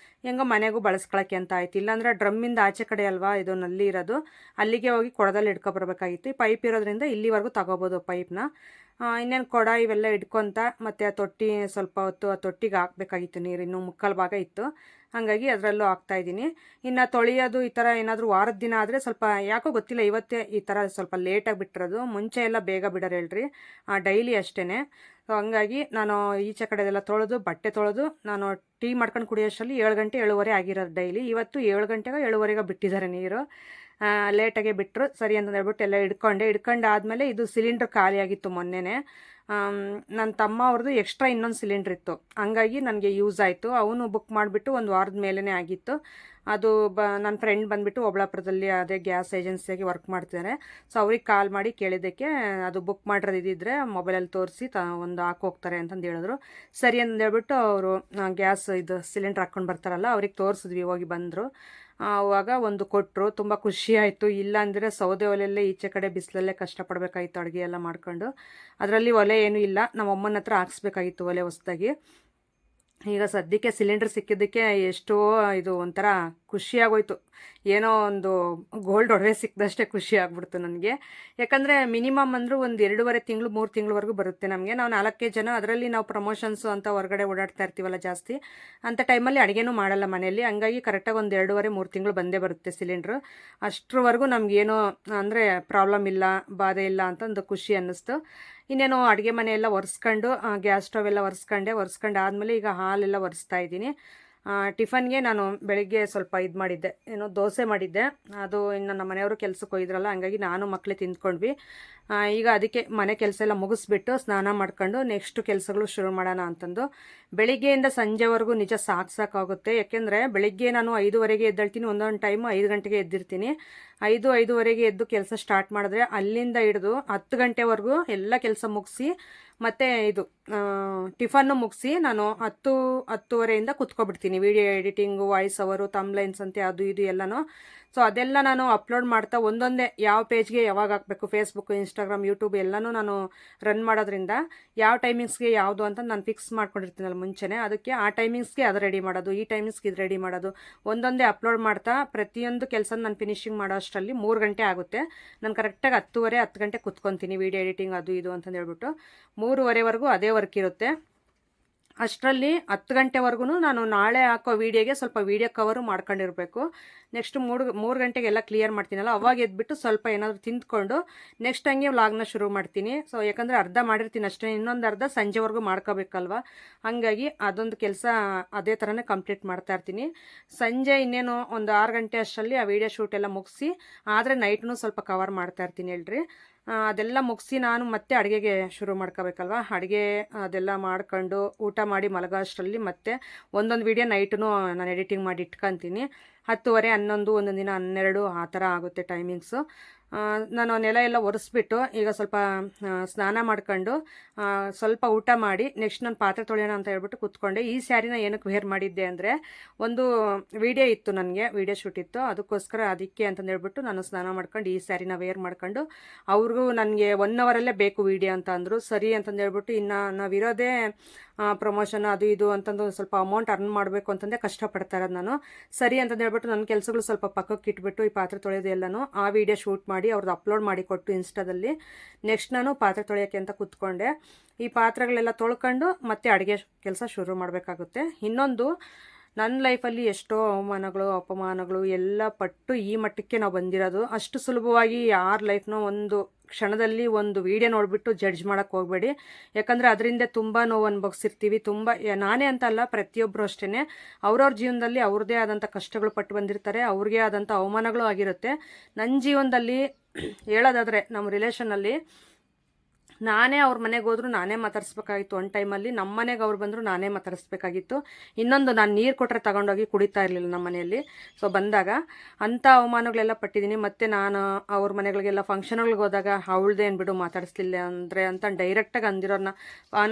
ಹೆಂಗೋ ಮನೆಗೂ ಬಳಸ್ಕೊಳಕ್ಕೆ ಅಂತ ಆಯ್ತು. ಇಲ್ಲಾಂದರೆ ಡ್ರಮ್ಮಿಂದ ಆಚೆ ಕಡೆ ಅಲ್ವಾ ಇದು ನಲ್ಲಿ ಇರೋದು, ಅಲ್ಲಿಗೆ ಹೋಗಿ ಕೊಡದಲ್ಲಿ ಇಟ್ಕೊಬರ್ಬೇಕಾಗಿತ್ತು. ಈ ಪೈಪ್ ಇರೋದ್ರಿಂದ ಇಲ್ಲಿವರೆಗೂ ತಗೋಬೋದು ಪೈಪ್ನ. ಇನ್ನೇನು ಕೊಡ ಇವೆಲ್ಲ ಇಟ್ಕೊತ ಮತ್ತು ಆ ತೊಟ್ಟಿ ಸ್ವಲ್ಪ ಹೊತ್ತು ಆ ತೊಟ್ಟಿಗೆ ಹಾಕಬೇಕಾಗಿತ್ತು ನೀರು, ಇನ್ನೂ ಮುಕ್ಕಾಲು ಭಾಗ ಇತ್ತು, ಹಾಗಾಗಿ ಅದರಲ್ಲೂ ಹಾಕ್ತಾಯಿದ್ದೀನಿ. ಇನ್ನು ತೊಳೆಯೋದು ಈ ಥರ ಏನಾದರೂ ವಾರದ ದಿನ ಆದರೆ ಸ್ವಲ್ಪ ಯಾಕೋ ಗೊತ್ತಿಲ್ಲ ಇವತ್ತೇ ಈ ಥರ ಸ್ವಲ್ಪ ಲೇಟಾಗಿ ಬಿಟ್ಟಿರೋದು. ಮುಂಚೆ ಎಲ್ಲ ಬೇಗ ಬಿಡೋರು ಹೇಳ್ರಿ, ಡೈಲಿ ಅಷ್ಟೇ. ಸೊ ಹಂಗಾಗಿ ನಾನು ಈಚೆ ಕಡೆದೆಲ್ಲ ತೊಳೆದು ಬಟ್ಟೆ ತೊಳೆದು ನಾನು ಟೀ ಮಾಡ್ಕೊಂಡು ಕುಡಿಯೋಷ್ಟರಲ್ಲಿ 7 ಗಂಟೆ 7:15 ಆಗಿರೋದು ಡೈಲಿ. ಇವತ್ತು 7 ಗಂಟೆಗೆ 7:15 ಬಿಟ್ಟಿದ್ದಾರೆ ನೀರು, ಲೇಟಾಗೆ ಬಿಟ್ಟರು. ಸರಿ ಅಂತ ಹೇಳ್ಬಿಟ್ಟು ಎಲ್ಲ ಹಿಡ್ಕೊಂಡಾದ್ಮೇಲೆ ಇದು ಸಿಲಿಂಡ್ರ್ ಖಾಲಿಯಾಗಿತ್ತು ಮೊನ್ನೆನೇ. ನನ್ನ ತಮ್ಮ ಅವ್ರದ್ದು ಎಕ್ಸ್ಟ್ರಾ ಇನ್ನೊಂದು ಸಿಲಿಂಡ್ರ್ ಇತ್ತು, ಹಂಗಾಗಿ ನನಗೆ ಯೂಸ್ ಆಯಿತು. ಅವನು ಬುಕ್ ಮಾಡಿಬಿಟ್ಟು 1 ವಾರದ ಮೇಲೇ ಆಗಿತ್ತು. ಅದು ನನ್ನ ಫ್ರೆಂಡ್ ಬಂದುಬಿಟ್ಟು ಒಬ್ಳಾಪುರದಲ್ಲಿ ಅದೇ ಗ್ಯಾಸ್ ಏಜೆನ್ಸಿಯಾಗಿ ವರ್ಕ್ ಮಾಡ್ತಿದ್ದಾರೆ. ಸೊ ಅವ್ರಿಗೆ ಕಾಲ್ ಮಾಡಿ ಕೇಳಿದ್ದಕ್ಕೆ ಅದು ಬುಕ್ ಮಾಡಿರೋದು ಇದ್ದಿದ್ರೆ ಮೊಬೈಲಲ್ಲಿ ತೋರಿಸಿ ಒಂದು ಹಾಕೋಗ್ತಾರೆ ಅಂತಂದು ಹೇಳಿದ್ರು. ಸರಿ ಅಂತ ಹೇಳ್ಬಿಟ್ಟು ಅವರು ಗ್ಯಾಸ್ ಇದು ಸಿಲಿಂಡ್ರ್ ಹಾಕ್ಕೊಂಡು ಬರ್ತಾರಲ್ಲ ಅವ್ರಿಗೆ ತೋರಿಸಿದ್ವಿ, ಹೋಗಿ ಬಂದರು. ಆವಾಗ ಒಂದು ಕೊಟ್ಟರು, ತುಂಬ ಖುಷಿ ಆಯಿತು. ಇಲ್ಲಾಂದರೆ ಸೌದೆ ಒಲೆಯಲ್ಲೇ ಈಚೆ ಕಡೆ ಬಿಸಿಲಲ್ಲೇ ಕಷ್ಟಪಡಬೇಕಾಗಿತ್ತು ಅಡುಗೆ ಎಲ್ಲ ಮಾಡ್ಕೊಂಡು. ಅದರಲ್ಲಿ ಒಲೆ ಏನೂ ಇಲ್ಲ, ನಮ್ಮ ಅಮ್ಮನ ಹತ್ರ ಹಾಕ್ಸ್ಬೇಕಾಗಿತ್ತು ಒಲೆ ಹೊಸ್ದಾಗಿ. ಈಗ ಸದ್ಯಕ್ಕೆ ಸಿಲಿಂಡ್ರ್ ಸಿಕ್ಕಿದ್ದಕ್ಕೆ ಎಷ್ಟೋ ಇದು ಒಂಥರ ಖುಷಿಯಾಗೋಯ್ತು. ಏನೋ ಒಂದು ಗೋಲ್ಡ್ ಒಡವೆ ಸಿಕ್ಕಿದಷ್ಟೇ ಖುಷಿ ಆಗ್ಬಿಡ್ತು ನನಗೆ. ಯಾಕಂದರೆ ಮಿನಿಮಮ್ ಅಂದರೂ ಒಂದು 2.5 ತಿಂಗಳು 3 ತಿಂಗಳವರೆಗೂ ಬರುತ್ತೆ ನಮಗೆ. ನಾವು 4 ಜನ, ಅದರಲ್ಲಿ ನಾವು ಪ್ರಮೋಷನ್ಸು ಅಂತ ಹೊರಗಡೆ ಓಡಾಡ್ತಾ ಇರ್ತೀವಲ್ಲ ಜಾಸ್ತಿ, ಅಂಥ ಟೈಮಲ್ಲಿ ಅಡುಗೆನೂ ಮಾಡಲ್ಲ ಮನೆಯಲ್ಲಿ. ಹಂಗಾಗಿ ಕರೆಕ್ಟಾಗಿ ಒಂದು 2.5-3 ತಿಂಗಳು ಬಂದೇ ಬರುತ್ತೆ ಸಿಲಿಂಡ್ರು. ಅಷ್ಟರವರೆಗೂ ನಮಗೇನೋ ಅಂದರೆ ಪ್ರಾಬ್ಲಮ್ ಇಲ್ಲ, ಬಾಧೆ ಇಲ್ಲ ಅಂತಂದು ಖುಷಿ ಅನ್ನಿಸ್ತು. ಇನ್ನೇನು ಅಡುಗೆ ಮನೆಯೆಲ್ಲ ಒರೆಸ್ಕೊಂಡು ಗ್ಯಾಸ್ ಸ್ಟವ್ ಎಲ್ಲ ಒರೆಸ್ಕೊಂಡು ಆದಮೇಲೆ ಈಗ ಹಾಲೆಲ್ಲ ಒರೆಸ್ತಾ ಇದ್ದೀನಿ. ಟಿಫನ್ಗೆ ನಾನು ಬೆಳಿಗ್ಗೆ ಸ್ವಲ್ಪ ಇದು ಮಾಡಿದ್ದೆ, ಏನೋ ದೋಸೆ ಮಾಡಿದ್ದೆ. ಅದು ಇನ್ನು ನಮ್ಮ ಮನೆಯವರು ಕೆಲಸಕ್ಕೆ ಹೋಗಿದ್ರಲ್ಲ, ಹಂಗಾಗಿ ನಾನು ಮಕ್ಕಳೇ ತಿಂದ್ಕೊಂಡ್ವಿ. ಈಗ ಅದಕ್ಕೆ ಮನೆ ಕೆಲಸ ಎಲ್ಲ ಮುಗಿಸ್ಬಿಟ್ಟು ಸ್ನಾನ ಮಾಡ್ಕೊಂಡು ನೆಕ್ಸ್ಟ್ ಕೆಲಸಗಳು ಶುರು ಮಾಡೋಣ ಅಂತಂದು. ಬೆಳಿಗ್ಗೆಯಿಂದ ಸಂಜೆವರೆಗೂ ನಿಜ ಸಾಕಾಗುತ್ತೆ. ಯಾಕೆಂದರೆ ಬೆಳಿಗ್ಗೆ ನಾನು 5:15 ಎದ್ದೇಳ್ತೀನಿ, ಒಂದೊಂದು ಟೈಮು 5 ಗಂಟೆಗೆ ಎದ್ದಿರ್ತೀನಿ. 5-5:15 ಎದ್ದು ಕೆಲಸ ಸ್ಟಾರ್ಟ್ ಮಾಡಿದ್ರೆ ಅಲ್ಲಿಂದ ಹಿಡಿದು 10 ಗಂಟೆವರೆಗೂ ಎಲ್ಲ ಕೆಲಸ ಮುಗಿಸಿ ಮತ್ತು ಇದು ಟಿಫನ್ನು ಮುಗಿಸಿ ನಾನು 10-10:30 ಕುತ್ಕೊಬಿಡ್ತೀನಿ. ವೀಡಿಯೋ ಎಡಿಟಿಂಗು, ವಾಯ್ಸ್ ಓವರು, ತಮ್ಲೈನ್ಸ್ ಅಂತೆ ಅದು ಇದು ಎಲ್ಲನೂ. ಸೊ ಅದೆಲ್ಲ ನಾನು ಅಪ್ಲೋಡ್ ಮಾಡ್ತಾ ಒಂದೊಂದೇ ಯಾವ ಪೇಜ್ಗೆ ಯಾವಾಗ ಹಾಕಬೇಕು, ಫೇಸ್ಬುಕ್, ಇನ್ಸ್ಟಾಗ್ರಾಮ್, ಯೂಟ್ಯೂಬ್ ಎಲ್ಲನೂ ನಾನು ರನ್ ಮಾಡೋದ್ರಿಂದ ಯಾವ ಟೈಮಿಂಗ್ಸ್ಗೆ ಯಾವುದು ಅಂತ ನಾನು ಫಿಕ್ಸ್ ಮಾಡ್ಕೊಂಡಿರ್ತೀನಲ್ಲ ಮುಂಚೆನೇ, ಅದಕ್ಕೆ ಆ ಟೈಮಿಂಗ್ಸ್ಗೆ ಅದು ರೆಡಿ ಮಾಡೋದು, ಈ ಟೈಮಿಂಗ್ಸ್ಗೆ ಇದು ರೆಡಿ ಮಾಡೋದು, ಒಂದೊಂದೇ ಅಪ್ಲೋಡ್ ಮಾಡ್ತಾ ಪ್ರತಿಯೊಂದು ಕೆಲಸ ನಾನು ಫಿನಿಶಿಂಗ್ ಮಾಡೋ ಅಷ್ಟರಲ್ಲಿ 3 ಗಂಟೆ ಆಗುತ್ತೆ. ನಾನು ಕರೆಕ್ಟಾಗಿ 10 ಗಂಟೆ ಕುತ್ಕೊತೀನಿ ವೀಡಿಯೋ ಎಡಿಟಿಂಗ್ ಅದು ಇದು ಅಂತಂದು ಹೇಳ್ಬಿಟ್ಟು. 3:15ವರೆಗೂ ಅದೇ ವರ್ಕ್ ಇರುತ್ತೆ. ಅಷ್ಟರಲ್ಲಿ 10 ಗಂಟೆವರೆಗೂ ನಾನು ನಾಳೆ ಹಾಕೋ ವೀಡಿಯೋಗೆ ಸ್ವಲ್ಪ ವೀಡಿಯೋ ಕವರು ಮಾಡ್ಕೊಂಡಿರಬೇಕು. ನೆಕ್ಸ್ಟ್ 3 ಗಂಟೆಗೆಲ್ಲ ಕ್ಲಿಯರ್ ಮಾಡ್ತೀನಲ್ಲ, ಅವಾಗ ಎದ್ಬಿಟ್ಟು ಸ್ವಲ್ಪ ಏನಾದರೂ ತಿಂದ್ಕೊಂಡು ನೆಕ್ಸ್ಟ್ ಹಂಗೆ ವ್ಲಾಗ್ನ ಶುರು ಮಾಡ್ತೀನಿ. ಸೊ ಯಾಕಂದರೆ ಅರ್ಧ ಮಾಡಿರ್ತೀನಿ ಅಷ್ಟೇ, ಇನ್ನೊಂದು ಅರ್ಧ ಸಂಜೆವರೆಗೂ ಮಾಡ್ಕೋಬೇಕಲ್ವ, ಹಾಗಾಗಿ ಅದೊಂದು ಕೆಲಸ ಅದೇ ಥರನೇ ಕಂಪ್ಲೀಟ್ ಮಾಡ್ತಾ ಇರ್ತೀನಿ. ಸಂಜೆ ಇನ್ನೇನು ಒಂದು 6 ಗಂಟೆ ಅಷ್ಟರಲ್ಲಿ ಆ ವೀಡಿಯೋ ಶೂಟ್ ಎಲ್ಲ ಮುಗಿಸಿ, ಆದರೆ ನೈಟ್ನೂ ಸ್ವಲ್ಪ ಕವರ್ ಮಾಡ್ತಾ ಇರ್ತೀನಿ ಹೇಳ್ರಿ. ಅದೆಲ್ಲ ಮುಗಿಸಿ ನಾನು ಮತ್ತೆ ಅಡುಗೆಗೆ ಶುರು ಮಾಡ್ಕೋಬೇಕಲ್ವ. ಅಡುಗೆ ಅದೆಲ್ಲ ಮಾಡ್ಕೊಂಡು ಊಟ ಮಾಡಿ ಮಲಗೋ ಅಷ್ಟರಲ್ಲಿ ಮತ್ತೆ ಒಂದೊಂದು ವೀಡಿಯೋ ನೈಟೂ ನಾನು ಎಡಿಟಿಂಗ್ ಮಾಡಿ ಇಟ್ಕೊತೀನಿ. 10:30, 11, ಒಂದೊಂದು ದಿನ 12 ಆ ಥರ ಆಗುತ್ತೆ ಟೈಮಿಂಗ್ಸು. ನಾನು ನೆಲ ಎಲ್ಲ ಒರೆಸ್ಬಿಟ್ಟು ಈಗ ಸ್ವಲ್ಪ ಸ್ನಾನ ಮಾಡ್ಕೊಂಡು ಸ್ವಲ್ಪ ಊಟ ಮಾಡಿ ನೆಕ್ಸ್ಟ್ ನಾನು ಪಾತ್ರೆ ತೊಳೆಯೋಣ ಅಂತ ಹೇಳ್ಬಿಟ್ಟು ಕೂತ್ಕೊಂಡೆ. ಈ ಸ್ಯಾರಿನ ಏನಕ್ಕೆ ವೇರ್ ಮಾಡಿದ್ದೆ ಅಂದರೆ ಒಂದು ವೀಡಿಯೋ ಇತ್ತು, ನನಗೆ ವೀಡಿಯೋ ಶೂಟ್ ಇತ್ತು, ಅದಕ್ಕೆ ಅಂತಂದು ಹೇಳ್ಬಿಟ್ಟು ನಾನು ಸ್ನಾನ ಮಾಡ್ಕೊಂಡು ಈ ಸ್ಯಾರಿನ ವೇರ್ ಮಾಡ್ಕೊಂಡು, ಅವ್ರಿಗೂ ನನಗೆ 1 ಅವರಲ್ಲೇ ಬೇಕು ವೀಡಿಯೋ ಅಂತ ಅಂದರು. ಸರಿ ಅಂತಂದು ಹೇಳ್ಬಿಟ್ಟು ಇನ್ನು ನಾವಿರೋದೇ ಪ್ರಮೋಷನ್ ಅದು ಇದು ಅಂತಂದು ಸ್ವಲ್ಪ ಅಮೌಂಟ್ ಅರ್ನ್ ಮಾಡಬೇಕು ಅಂತಂದೇ ಕಷ್ಟಪಡ್ತಾ ಇರೋದು ನಾನು. ಸರಿ ಅಂತಂದು ಹೇಳ್ಬಿಟ್ಟು ನನ್ನ ಕೆಲಸಗಳು ಸ್ವಲ್ಪ ಪಕ್ಕಕ್ಕೆ ಇಟ್ಬಿಟ್ಟು ಈ ಪಾತ್ರೆ ತೊಳೆಯೋದು ಎಲ್ಲನೂ ಆ ವಿಡಿಯೋ ಶೂಟ್ ಮಾಡಿ ಅವ್ರದ್ದು ಅಪ್ಲೋಡ್ ಮಾಡಿ ಕೊಟ್ಟು ಇನ್ಸ್ಟಾದಲ್ಲಿ. ನೆಕ್ಸ್ಟ್ ನಾನು ಪಾತ್ರೆ ತೊಳೆಯೋಕ್ಕೆ ಅಂತ ಕೂತ್ಕೊಂಡೆ. ಈ ಪಾತ್ರೆಗಳೆಲ್ಲ ತೊಳ್ಕೊಂಡು ಮತ್ತೆ ಅಡುಗೆ ಕೆಲಸ ಶುರು ಮಾಡಬೇಕಾಗುತ್ತೆ. ಇನ್ನೊಂದು, ನನ್ನ ಲೈಫಲ್ಲಿ ಎಷ್ಟೋ ಅವಮಾನಗಳು ಅಪಮಾನಗಳು ಎಲ್ಲ ಪಟ್ಟು ಈ ಮಟ್ಟಕ್ಕೆ ನಾವು ಬಂದಿರೋದು. ಅಷ್ಟು ಸುಲಭವಾಗಿ ಯಾರ ಲೈಫ್ನೋ ಒಂದು ಕ್ಷಣದಲ್ಲಿ ಒಂದು ವಿಡಿಯೋ ನೋಡಿಬಿಟ್ಟು ಜಡ್ಜ್ ಮಾಡೋಕ್ಕೆ ಹೋಗಬೇಡಿ. ಯಾಕಂದರೆ ಅದರಿಂದ ತುಂಬ ನೋವು ಅನುಭವಿಸಿರ್ತೀವಿ. ತುಂಬ ನಾನೇ ಅಂತ ಅಲ್ಲ, ಪ್ರತಿಯೊಬ್ಬರು ಅಷ್ಟೇ ಅವ್ರವ್ರ ಜೀವನದಲ್ಲಿ ಅವ್ರದ್ದೇ ಆದಂಥ ಕಷ್ಟಗಳು ಪಟ್ಟು ಬಂದಿರ್ತಾರೆ, ಅವ್ರಿಗೆ ಆದಂಥ ಅವಮಾನಗಳು ಆಗಿರುತ್ತೆ. ನನ್ನ ಜೀವನದಲ್ಲಿ ಹೇಳೋದಾದರೆ ನಮ್ಮ ರಿಲೇಷನಲ್ಲಿ ನಾನೇ ಅವ್ರ ಮನೆಗೆ ಹೋದ್ರು ನಾನೇ ಮಾತಾಡಿಸ್ಬೇಕಾಗಿತ್ತು. ಒಂದು ಟೈಮಲ್ಲಿ ನಮ್ಮ ಮನೆಗೆ ಅವ್ರು ಬಂದರು ನಾನೇ ಮಾತಾಡಿಸ್ಬೇಕಾಗಿತ್ತು. ಇನ್ನೊಂದು, ನಾನು ನೀರು ಕೊಟ್ಟರೆ ತಗೊಂಡೋಗಿ ಕುಡಿತಾ ಇರಲಿಲ್ಲ ನಮ್ಮ ಮನೆಯಲ್ಲಿ. ಸೊ ಬಂದಾಗ ಅಂಥ ಅವಮಾನಗಳೆಲ್ಲ ಪಟ್ಟಿದ್ದೀನಿ. ಮತ್ತು ನಾನು ಅವ್ರ ಮನೆಗಳಿಗೆಲ್ಲ ಫಂಕ್ಷನ್ಗಳಿಗೆ ಹೋದಾಗ ಅವಳದೇನು ಬಿಡು ಮಾತಾಡಿಸ್ಲಿಲ್ಲ ಅಂದರೆ ಅಂತ ಡೈರೆಕ್ಟಾಗಿ ಅಂದಿರೋನ್ನ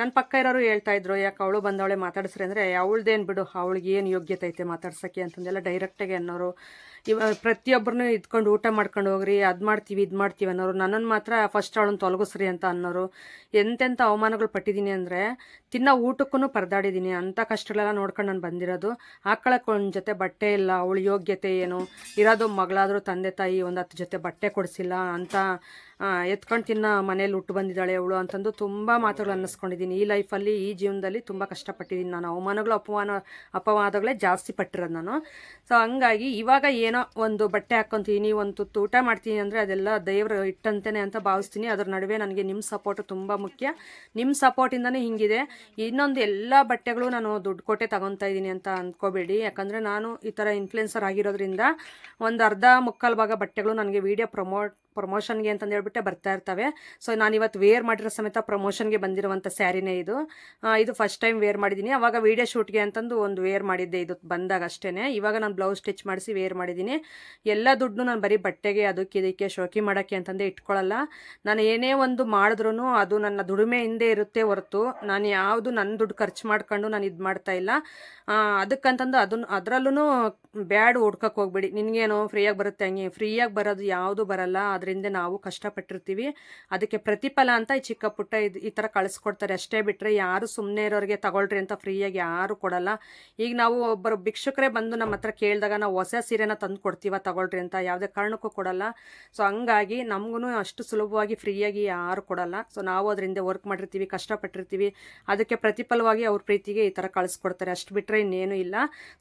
ನನ್ನ ಪಕ್ಕ ಇರೋರು ಹೇಳ್ತಾಯಿದ್ರು, ಯಾಕೆ ಅವಳು ಬಂದವಳೆ ಮಾತಾಡಿಸ್ರಿ ಅಂದರೆ, ಅವಳದೇನು ಬಿಡು, ಅವಳಿಗೆ ಏನು ಯೋಗ್ಯತೆ ಐತೆ ಮಾತಾಡ್ಸೋಕ್ಕೆ ಅಂತಂದೆಲ್ಲ ಡೈರೆಕ್ಟಾಗಿ ಅನ್ನೋರು. ಪ್ರತಿಯೊಬ್ಬರನ್ನು ಇದ್ಕೊಂಡು ಊಟ ಮಾಡ್ಕೊಂಡು ಹೋಗ್ರಿ, ಅದು ಮಾಡ್ತೀವಿ ಇದು ಮಾಡ್ತೀವಿ ಅನ್ನೋರು, ನನ್ನನ್ನು ಮಾತ್ರ ಫಸ್ಟ್ ಅವಳನ್ನು ತೊಲಗಿಸ್ರಿ ಅಂತ ಅನ್ನೋರು. ಎಂತೆಂಥ ಅವಮಾನಗಳು ಪಟ್ಟಿದ್ದೀನಿ ಅಂದರೆ ತಿನ್ನೋ ಊಟಕ್ಕೂ ಪರದಾಡಿದ್ದೀನಿ. ಅಂಥ ಕಷ್ಟಗಳೆಲ್ಲ ನೋಡ್ಕೊಂಡು ನಾನು ಬಂದಿರೋದು. ಹಾಕೊಳ್ಳೋಕೆ ಒಂದು ಜೊತೆ ಬಟ್ಟೆ ಇಲ್ಲ, ಅವಳ ಯೋಗ್ಯತೆ ಏನು, ಇರೋದು ಮಗಳಾದರೂ ತಂದೆ ತಾಯಿ ಒಂದು 10 ಜೊತೆ ಬಟ್ಟೆ ಕೊಡಿಸಿಲ್ಲ ಅಂತ ಎತ್ಕೊಂಡು ತಿನ್ನೋ ಮನೇಲಿ ಹುಟ್ಟು ಬಂದಿದ್ದಾಳೆ ಅವಳು ಅಂತಂದು ತುಂಬ ಮಾತುಗಳು ಅನ್ನಿಸ್ಕೊಂಡಿದ್ದೀನಿ. ಈ ಲೈಫಲ್ಲಿ, ಈ ಜೀವನದಲ್ಲಿ ತುಂಬ ಕಷ್ಟಪಟ್ಟಿದ್ದೀನಿ ನಾನು. ಅವಮಾನಗಳು ಅಪವಾದಗಳೇ ಜಾಸ್ತಿ ಪಟ್ಟಿರೋದು ನಾನು. ಸೊ ಹಂಗಾಗಿ ಇವಾಗ ಏನೋ ಒಂದು ಬಟ್ಟೆ ಹಾಕ್ಕೊತೀನಿ, ಒಂದು ತುತ್ತು ಊಟ ಮಾಡ್ತೀನಿ ಅಂದರೆ ಅದೆಲ್ಲ ದೇವರು ಇಟ್ಟಂತೇನೆ ಅಂತ ಭಾವಿಸ್ತೀನಿ. ಅದ್ರ ನಡುವೆ ನನಗೆ ನಿಮ್ಮ ಸಪೋರ್ಟು ತುಂಬ ಮುಖ್ಯ. ನಿಮ್ಮ ಸಪೋರ್ಟಿಂದನೇ ಹಿಂಗಿದೆ. ಇನ್ನೊಂದು ಎಲ್ಲ ಬಟ್ಟೆಗಳು ನಾನು ದುಡ್ಡು ಕೊಟ್ಟೆ ತಗೊತಾ ಇದ್ದೀನಿ ಅಂತ ಅಂದ್ಕೋಬೇಡಿ. ಯಾಕಂದರೆ ನಾನು ಈ ಥರ ಇನ್ಫ್ಲುಯೆನ್ಸರ್ ಆಗಿರೋದ್ರಿಂದ ಒಂದು ಅರ್ಧ ಮುಕ್ಕಾಲು ಭಾಗ ಬಟ್ಟೆಗಳು ನನಗೆ ವಿಡಿಯೋ ಪ್ರಮೋಷನ್ಗೆ ಅಂತಂದು ಹೇಳ್ಬಿಟ್ಟೆ ಬರ್ತಾ ಇರ್ತವೆ. ಸೊ ನಾನು ಇವತ್ತು ವೇರ್ ಮಾಡಿರೋ ಸಮೇತ ಪ್ರಮೋಷನ್ಗೆ ಬಂದಿರುವಂಥ ಸ್ಯಾರಿನೇ ಇದು. ಇದು ಫಸ್ಟ್ ಟೈಮ್ ವೇರ್ ಮಾಡಿದ್ದೀನಿ. ಅವಾಗ ವೀಡಿಯೋ ಶೂಟ್ಗೆ ಅಂತಂದು ಒಂದು ವೇರ್ ಮಾಡಿದ್ದೆ ಇದು ಬಂದಾಗ ಅಷ್ಟೇ. ಇವಾಗ ನಾನು ಬ್ಲೌಸ್ ಸ್ಟಿಚ್ ಮಾಡಿಸಿ ವೇರ್ ಮಾಡಿದ್ದೀನಿ. ಎಲ್ಲ ದುಡ್ಡು ನಾನು ಬರೀ ಬಟ್ಟೆಗೆ ಅದಕ್ಕೆ ಇದಕ್ಕೆ ಶೋಕಿ ಮಾಡೋಕ್ಕೆ ಅಂತಂದೇ ಇಟ್ಕೊಳ್ಳಲ್ಲ. ನಾನು ಏನೇ ಒಂದು ಮಾಡಿದ್ರೂ ಅದು ನನ್ನ ದುಡಿಮೆಯಿಂದೇ ಇರುತ್ತೆ ಹೊರತು ನಾನು ಯಾವುದು ನನ್ನ ದುಡ್ಡು ಖರ್ಚು ಮಾಡ್ಕೊಂಡು ನಾನು ಇದು ಮಾಡ್ತಾ ಇಲ್ಲ. ಅದಕ್ಕಂತಂದು ಅದರಲ್ಲೂ ಬ್ಯಾಡ್ ಹುಡ್ಕಕ್ಕೆ ಹೋಗ್ಬೇಡಿ. ನಿನಗೇನು ಫ್ರೀಯಾಗಿ ಬರುತ್ತೆ ಹಂಗೆ, ಫ್ರೀಯಾಗಿ ಬರೋದು ಯಾವುದು ಬರಲ್ಲ. ಅದರಿಂದ ನಾವು ಕಷ್ಟಪಟ್ಟಿರ್ತೀವಿ, ಅದಕ್ಕೆ ಪ್ರತಿಫಲ ಅಂತ ಈ ಚಿಕ್ಕ ಪುಟ್ಟ ಈ ಥರ ಕಳಿಸ್ಕೊಡ್ತಾರೆ ಅಷ್ಟೇ. ಬಿಟ್ಟರೆ ಯಾರು ಸುಮ್ಮನೆ ಇರೋರಿಗೆ ತಗೊಳ್ರಿ ಅಂತ ಫ್ರೀಯಾಗಿ ಯಾರು ಕೊಡಲ್ಲ. ಈಗ ನಾವು ಒಬ್ಬರು ಭಿಕ್ಷುಕರೇ ಬಂದು ನಮ್ಮ ಹತ್ರ ಕೇಳಿದಾಗ ನಾವು ಹೊಸ ಸೀರೆನ ತಂದು ಕೊಡ್ತೀವ ತಗೊಳ್ರಿ ಅಂತ, ಯಾವುದೇ ಕಾರಣಕ್ಕೂ ಕೊಡಲ್ಲ. ಸೊ ಹಂಗಾಗಿ ನಮಗೂ ಅಷ್ಟು ಸುಲಭವಾಗಿ ಫ್ರೀಯಾಗಿ ಯಾರು ಕೊಡಲ್ಲ. ಸೊ ನಾವು ಅದರಿಂದ ವರ್ಕ್ ಮಾಡಿರ್ತೀವಿ, ಕಷ್ಟಪಟ್ಟಿರ್ತೀವಿ, ಅದಕ್ಕೆ ಪ್ರತಿಫಲವಾಗಿ ಅವ್ರ ಪ್ರೀತಿಗೆ ಈ ಥರ ಕಳಿಸ್ಕೊಡ್ತಾರೆ. ಅಷ್ಟು ಬಿಟ್ಟರೆ ಇನ್ನೇನು ಇಲ್ಲ.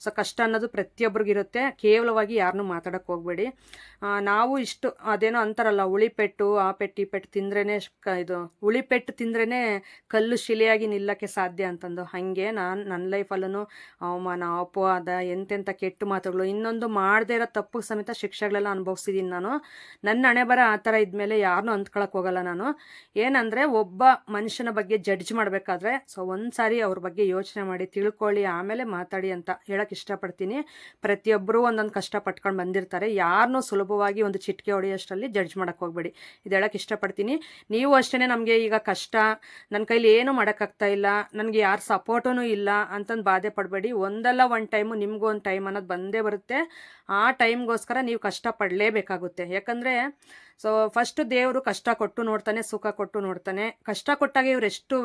ಸೊ ಕಷ್ಟ ಅನ್ನೋದು ಪ್ರತಿಯೊಬ್ಬರಿಗಿರುತ್ತೆ. ಕೇವಲವಾಗಿ ಯಾರನ್ನೂ ಮಾತಾಡೋಕ್ಕೆ ಹೋಗಬೇಡಿ. ನಾವು ಇಷ್ಟು ಅದೇನೋ ಅಂತಾರಲ್ಲ, ಉಳಿಪೆಟ್ಟು ಆ ಪೆಟ್ಟು ಈ ಪೆಟ್ಟು ತಿಂದ್ರೇ ಇದು ಉಳಿಪೆಟ್ಟು ತಿಂದ್ರೇ ಕಲ್ಲು ಶಿಲೆಯಾಗಿ ನಿಲ್ಲಕ್ಕೆ ಸಾಧ್ಯ ಅಂತಂದು, ಹಾಗೆ ನಾನು ನನ್ನ ಲೈಫಲ್ಲೂ ಅವಮಾನ, ಅಪವಾದ, ಎಂತೆಂಥ ಕೆಟ್ಟ ಮಾತುಗಳು, ಇನ್ನೊಂದು ಮಾಡದೇ ಇರೋ ತಪ್ಪು ಸಮೇತ ಶಿಕ್ಷೆಗಳೆಲ್ಲ ಅನುಭವಿಸಿದ್ದೀನಿ ನಾನು. ನನ್ನ ಹಣೆ ಬರ ಆ ಥರ ಇದ್ಮೇಲೆ ಯಾರನ್ನೂ ಅಂದ್ಕೊಳಕ್ಕೆ ಹೋಗಲ್ಲ ನಾನು. ಏನಂದರೆ ಒಬ್ಬ ಮನುಷ್ಯನ ಬಗ್ಗೆ ಜಡ್ಜ್ ಮಾಡಬೇಕಾದ್ರೆ ಸೊ ಒಂದು ಸಾರಿ ಅವ್ರ ಬಗ್ಗೆ ಯೋಚನೆ ಮಾಡಿ ತಿಳ್ಕೊಳ್ಳಿ, ಆಮೇಲೆ ಮಾತಾಡಿ ಅಂತ ಹೇಳಕ್ಕೆ ಇಷ್ಟಪಡ್ತೀನಿ. ಪ್ರತಿಯೊಬ್ಬರೂ ಒಂದೊಂದು ಕಷ್ಟ ಪಟ್ಕೊಂಡು ಬಂದಿರ್ತಾರೆ. ಯಾರನ್ನೂ ಸುಲಭವಾಗಿ ಒಂದು ಚಿಟಿಕೆ ಹೊಡೆಯೋಷ್ಟರಲ್ಲಿ ಜಡ್ಜ್ ಮಾಡೋಕ್ಕೆ ಹೋಗಬೇಡಿ. ಇದು ಹೇಳಕ್ಕೆ ಇಷ್ಟಪಡ್ತೀನಿ. ನೀವು ಅಷ್ಟೇ, ನಮಗೆ ಈಗ ಕಷ್ಟ, ನನ್ನ ಕೈಲಿ ಏನೂ ಮಾಡೋಕ್ಕಾಗ್ತಾ ಇಲ್ಲ, ನನಗೆ ಯಾರು ಸಪೋರ್ಟೂ ಇಲ್ಲ ಅಂತಂದು ಬಾಧೆ ಪಡಬೇಡಿ. ಒಂದಲ್ಲ ಒಂದು ಟೈಮು ನಿಮಗೂ ಒಂದು ಟೈಮ್ ಅನ್ನೋದು ಬಂದೇ ಬರುತ್ತೆ. ಆ ಟೈಮ್ಗೋಸ್ಕರ ನೀವು ಕಷ್ಟಪಡಲೇಬೇಕಾಗುತ್ತೆ. ಯಾಕಂದರೆ ಸೊ ಫಸ್ಟು ದೇವರು ಕಷ್ಟ ಕೊಟ್ಟು ನೋಡ್ತಾನೆ, ಸುಖ ಕೊಟ್ಟು ನೋಡ್ತಾನೆ. ಕಷ್ಟ ಕೊಟ್ಟಾಗ ಇವ್ರು ಎಷ್ಟು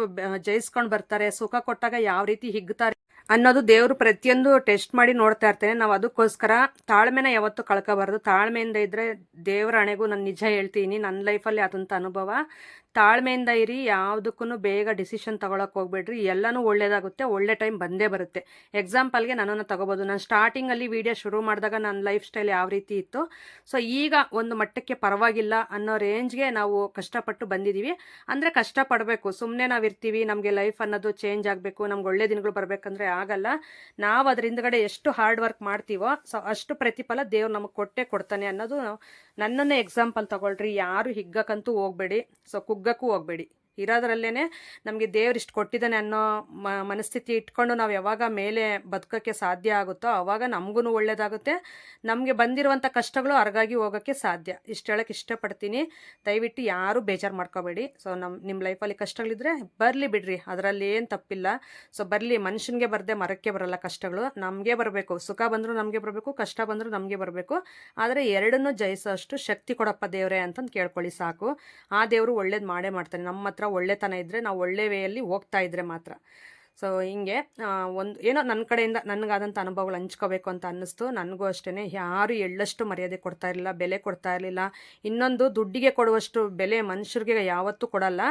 ಜಯಿಸ್ಕೊಂಡು ಬರ್ತಾರೆ, ಸುಖ ಕೊಟ್ಟಾಗ ಯಾವ ರೀತಿ ಹಿಗ್ತಾರೆ ಅನ್ನೋದು ದೇವರು ಪ್ರತಿಯೊಂದು ಟೆಸ್ಟ್ ಮಾಡಿ ನೋಡ್ತಾ ಇರ್ತೇನೆ. ನಾವು ಅದಕ್ಕೋಸ್ಕರ ತಾಳ್ಮೆನ ಯಾವತ್ತೂ ಕಳ್ಕೋಬಾರ್ದು. ತಾಳ್ಮೆಯಿಂದ ಇದ್ದರೆ ದೇವರ ಹಣೆಗೂ ನಾನು ನಿಜ ಹೇಳ್ತೀನಿ, ನನ್ನ ಲೈಫಲ್ಲಿ ಆದಂಥ ಅನುಭವ. ತಾಳ್ಮೆಯಿಂದ ಇರಿ, ಯಾವುದಕ್ಕೂ ಬೇಗ ಡಿಸಿಷನ್ ತೊಗೊಳಕ್ಕೆ ಹೋಗ್ಬೇಡ್ರಿ. ಎಲ್ಲನೂ ಒಳ್ಳೇದಾಗುತ್ತೆ, ಒಳ್ಳೆ ಟೈಮ್ ಬಂದೇ ಬರುತ್ತೆ. ಎಕ್ಸಾಂಪಲ್ಗೆ ನನ್ನನ್ನು ತಗೋಬೋದು. ನಾನು ಸ್ಟಾರ್ಟಿಂಗಲ್ಲಿ ವೀಡಿಯೋ ಶುರು ಮಾಡಿದಾಗ ನನ್ನ ಲೈಫ್ ಸ್ಟೈಲ್ ಯಾವ ರೀತಿ ಇತ್ತು, ಸೊ ಈಗ ಒಂದು ಮಟ್ಟಕ್ಕೆ ಪರವಾಗಿಲ್ಲ ಅನ್ನೋ ರೇಂಜ್ಗೆ ನಾವು ಕಷ್ಟಪಟ್ಟು ಬಂದಿದ್ದೀವಿ. ಅಂದರೆ ಕಷ್ಟಪಡಬೇಕು, ಸುಮ್ಮನೆ ನಾವು ಇರ್ತೀವಿ, ನಮಗೆ ಲೈಫ್ ಅನ್ನೋದು ಚೇಂಜ್ ಆಗಬೇಕು, ನಮ್ಗೆ ಒಳ್ಳೆ ದಿನಗಳು ಬರಬೇಕಂದ್ರೆ ಆಗಲ್ಲ. ನಾವು ಅದ್ರ ಹಿಂದ್ಗಡೆ ಎಷ್ಟು ಹಾರ್ಡ್ ವರ್ಕ್ ಮಾಡ್ತೀವೋ ಸೊ ಅಷ್ಟು ಪ್ರತಿಫಲ ದೇವ್ರು ನಮಗೆ ಕೊಟ್ಟೆ ಕೊಡ್ತಾನೆ ಅನ್ನೋದು ನನ್ನನ್ನೇ ಎಕ್ಸಾಂಪಲ್ ತಗೊಳ್ರಿ. ಯಾರು ಹಿಗ್ಗಕ್ಕಂತೂ ಹೋಗಬೇಡಿ, ಸೊ ಕುಗ್ಗಕ್ಕೂ ಹೋಗಬೇಡಿ. ಇರೋದ್ರಲ್ಲೇ ನಮಗೆ ದೇವ್ರು ಇಷ್ಟು ಕೊಟ್ಟಿದ್ದಾನೆ ಅನ್ನೋ ಮನಸ್ಥಿತಿ ಇಟ್ಕೊಂಡು ನಾವು ಯಾವಾಗ ಮೇಲೆ ಬದುಕೋಕ್ಕೆ ಸಾಧ್ಯ ಆಗುತ್ತೋ ಆವಾಗ ನಮಗೂ ಒಳ್ಳೆಯದಾಗುತ್ತೆ. ನಮಗೆ ಬಂದಿರುವಂಥ ಕಷ್ಟಗಳು ಅರ್ಗಾಗಿ ಹೋಗೋಕ್ಕೆ ಸಾಧ್ಯ. ಇಷ್ಟು ಹೇಳೋಕ್ಕೆ ಇಷ್ಟಪಡ್ತೀನಿ. ದಯವಿಟ್ಟು ಯಾರೂ ಬೇಜಾರು ಮಾಡ್ಕೋಬೇಡಿ. ಸೊ ನಿಮ್ಮ ಲೈಫಲ್ಲಿ ಕಷ್ಟಗಳಿದ್ರೆ ಬರಲಿ ಬಿಡ್ರಿ, ಅದರಲ್ಲಿ ಏನು ತಪ್ಪಿಲ್ಲ. ಸೊ ಬರಲಿ, ಮನುಷ್ಯನಿಗೆ ಬರದೆ ಮರಕ್ಕೆ ಬರಲ್ಲ ಕಷ್ಟಗಳು, ನಮಗೆ ಬರಬೇಕು. ಸುಖ ಬಂದರೂ ನಮಗೆ ಬರಬೇಕು, ಕಷ್ಟ ಬಂದರೂ ನಮಗೆ ಬರಬೇಕು. ಆದರೆ ಎರಡನ್ನೂ ಜಯಿಸೋಷ್ಟು ಶಕ್ತಿ ಕೊಡಪ್ಪ ದೇವರೇ ಅಂತಂದು ಕೇಳ್ಕೊಳ್ಳಿ ಸಾಕು. ಆ ದೇವರು ಒಳ್ಳೇದು ಮಾಡೇ ಮಾಡ್ತಾನೆ. ನಮ್ಮ ಹತ್ರ ಒಳ್ಳೆತನ ಇದ್ದರೆ, ನಾವು ಒಳ್ಳೆ ವೇಯಲ್ಲಿ ಹೋಗ್ತಾ ಇದ್ದರೆ ಮಾತ್ರ. ಸೊ ಹಿಂಗೆ ಒಂದು ಏನೋ ನನ್ನ ಕಡೆಯಿಂದ ನನಗಾದಂಥ ಅನುಭವಗಳು ಹಂಚ್ಕೋಬೇಕು ಅಂತ ಅನ್ನಿಸ್ತು. ನನಗೂ ಅಷ್ಟೇ, ಯಾರು ಎಳ್ಳಷ್ಟು ಮರ್ಯಾದೆ ಕೊಡ್ತಾ ಇರಲಿಲ್ಲ, ಬೆಲೆ ಕೊಡ್ತಾ ಇರಲಿಲ್ಲ. ಇನ್ನೊಂದು, ದುಡ್ಡಿಗೆ ಕೊಡುವಷ್ಟು ಬೆಲೆ ಮನುಷ್ಯರಿಗೆ ಯಾವತ್ತೂ ಕೊಡಲ್ಲ.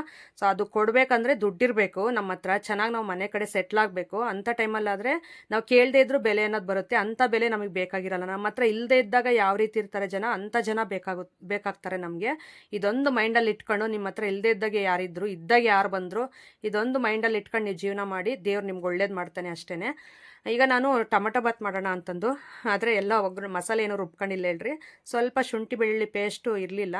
ಸೊ ಅದು ಕೊಡಬೇಕಂದ್ರೆ ದುಡ್ಡಿರಬೇಕು ನಮ್ಮ ಹತ್ರ, ಚೆನ್ನಾಗಿ ನಾವು ಮನೆ ಕಡೆ ಸೆಟ್ಲ್ ಆಗಬೇಕು. ಅಂಥ ಟೈಮಲ್ಲಾದರೆ ನಾವು ಕೇಳದೇ ಇದ್ರೂ ಬೆಲೆ ಅನ್ನೋದು ಬರುತ್ತೆ. ಅಂಥ ಬೆಲೆ ನಮಗೆ ಬೇಕಾಗಿರಲ್ಲ. ನಮ್ಮ ಹತ್ರ ಇಲ್ಲದೇ ಇದ್ದಾಗ ಯಾವ ರೀತಿ ಇರ್ತಾರೆ ಜನ, ಅಂಥ ಜನ ಬೇಕಾಗ್ತಾರೆ ನಮಗೆ. ಇದೊಂದು ಮೈಂಡಲ್ಲಿ ಇಟ್ಕೊಂಡು, ನಿಮ್ಮ ಹತ್ರ ಇಲ್ಲದೇ ಇದ್ದಾಗ ಯಾರಿದ್ರು, ಇದ್ದಾಗ ಯಾರು ಬಂದರು, ಇದೊಂದು ಮೈಂಡಲ್ಲಿ ಇಟ್ಕೊಂಡು ನೀವು ಜೀವನ ಮಾಡಿ, ದೇವ್ರು ನಿಮ್ಗೆ ಒಳ್ಳೇದು ಮಾಡ್ತಾನೆ ಅಷ್ಟೇ. ಈಗ ನಾನು ಟೊಮಟೊ ಬಾತ್ ಮಾಡೋಣ ಅಂತಂದು, ಆದರೆ ಎಲ್ಲ ಒಗ್ಗರಣೆ ಮಸಾಲೆ ಏನೂ ರುಬ್ಕೊಂಡಿಲ್ಲ ಹೇಳ್ರಿ. ಸ್ವಲ್ಪ ಶುಂಠಿ ಬೆಳ್ಳುಳ್ಳಿ ಪೇಸ್ಟು ಇರಲಿಲ್ಲ.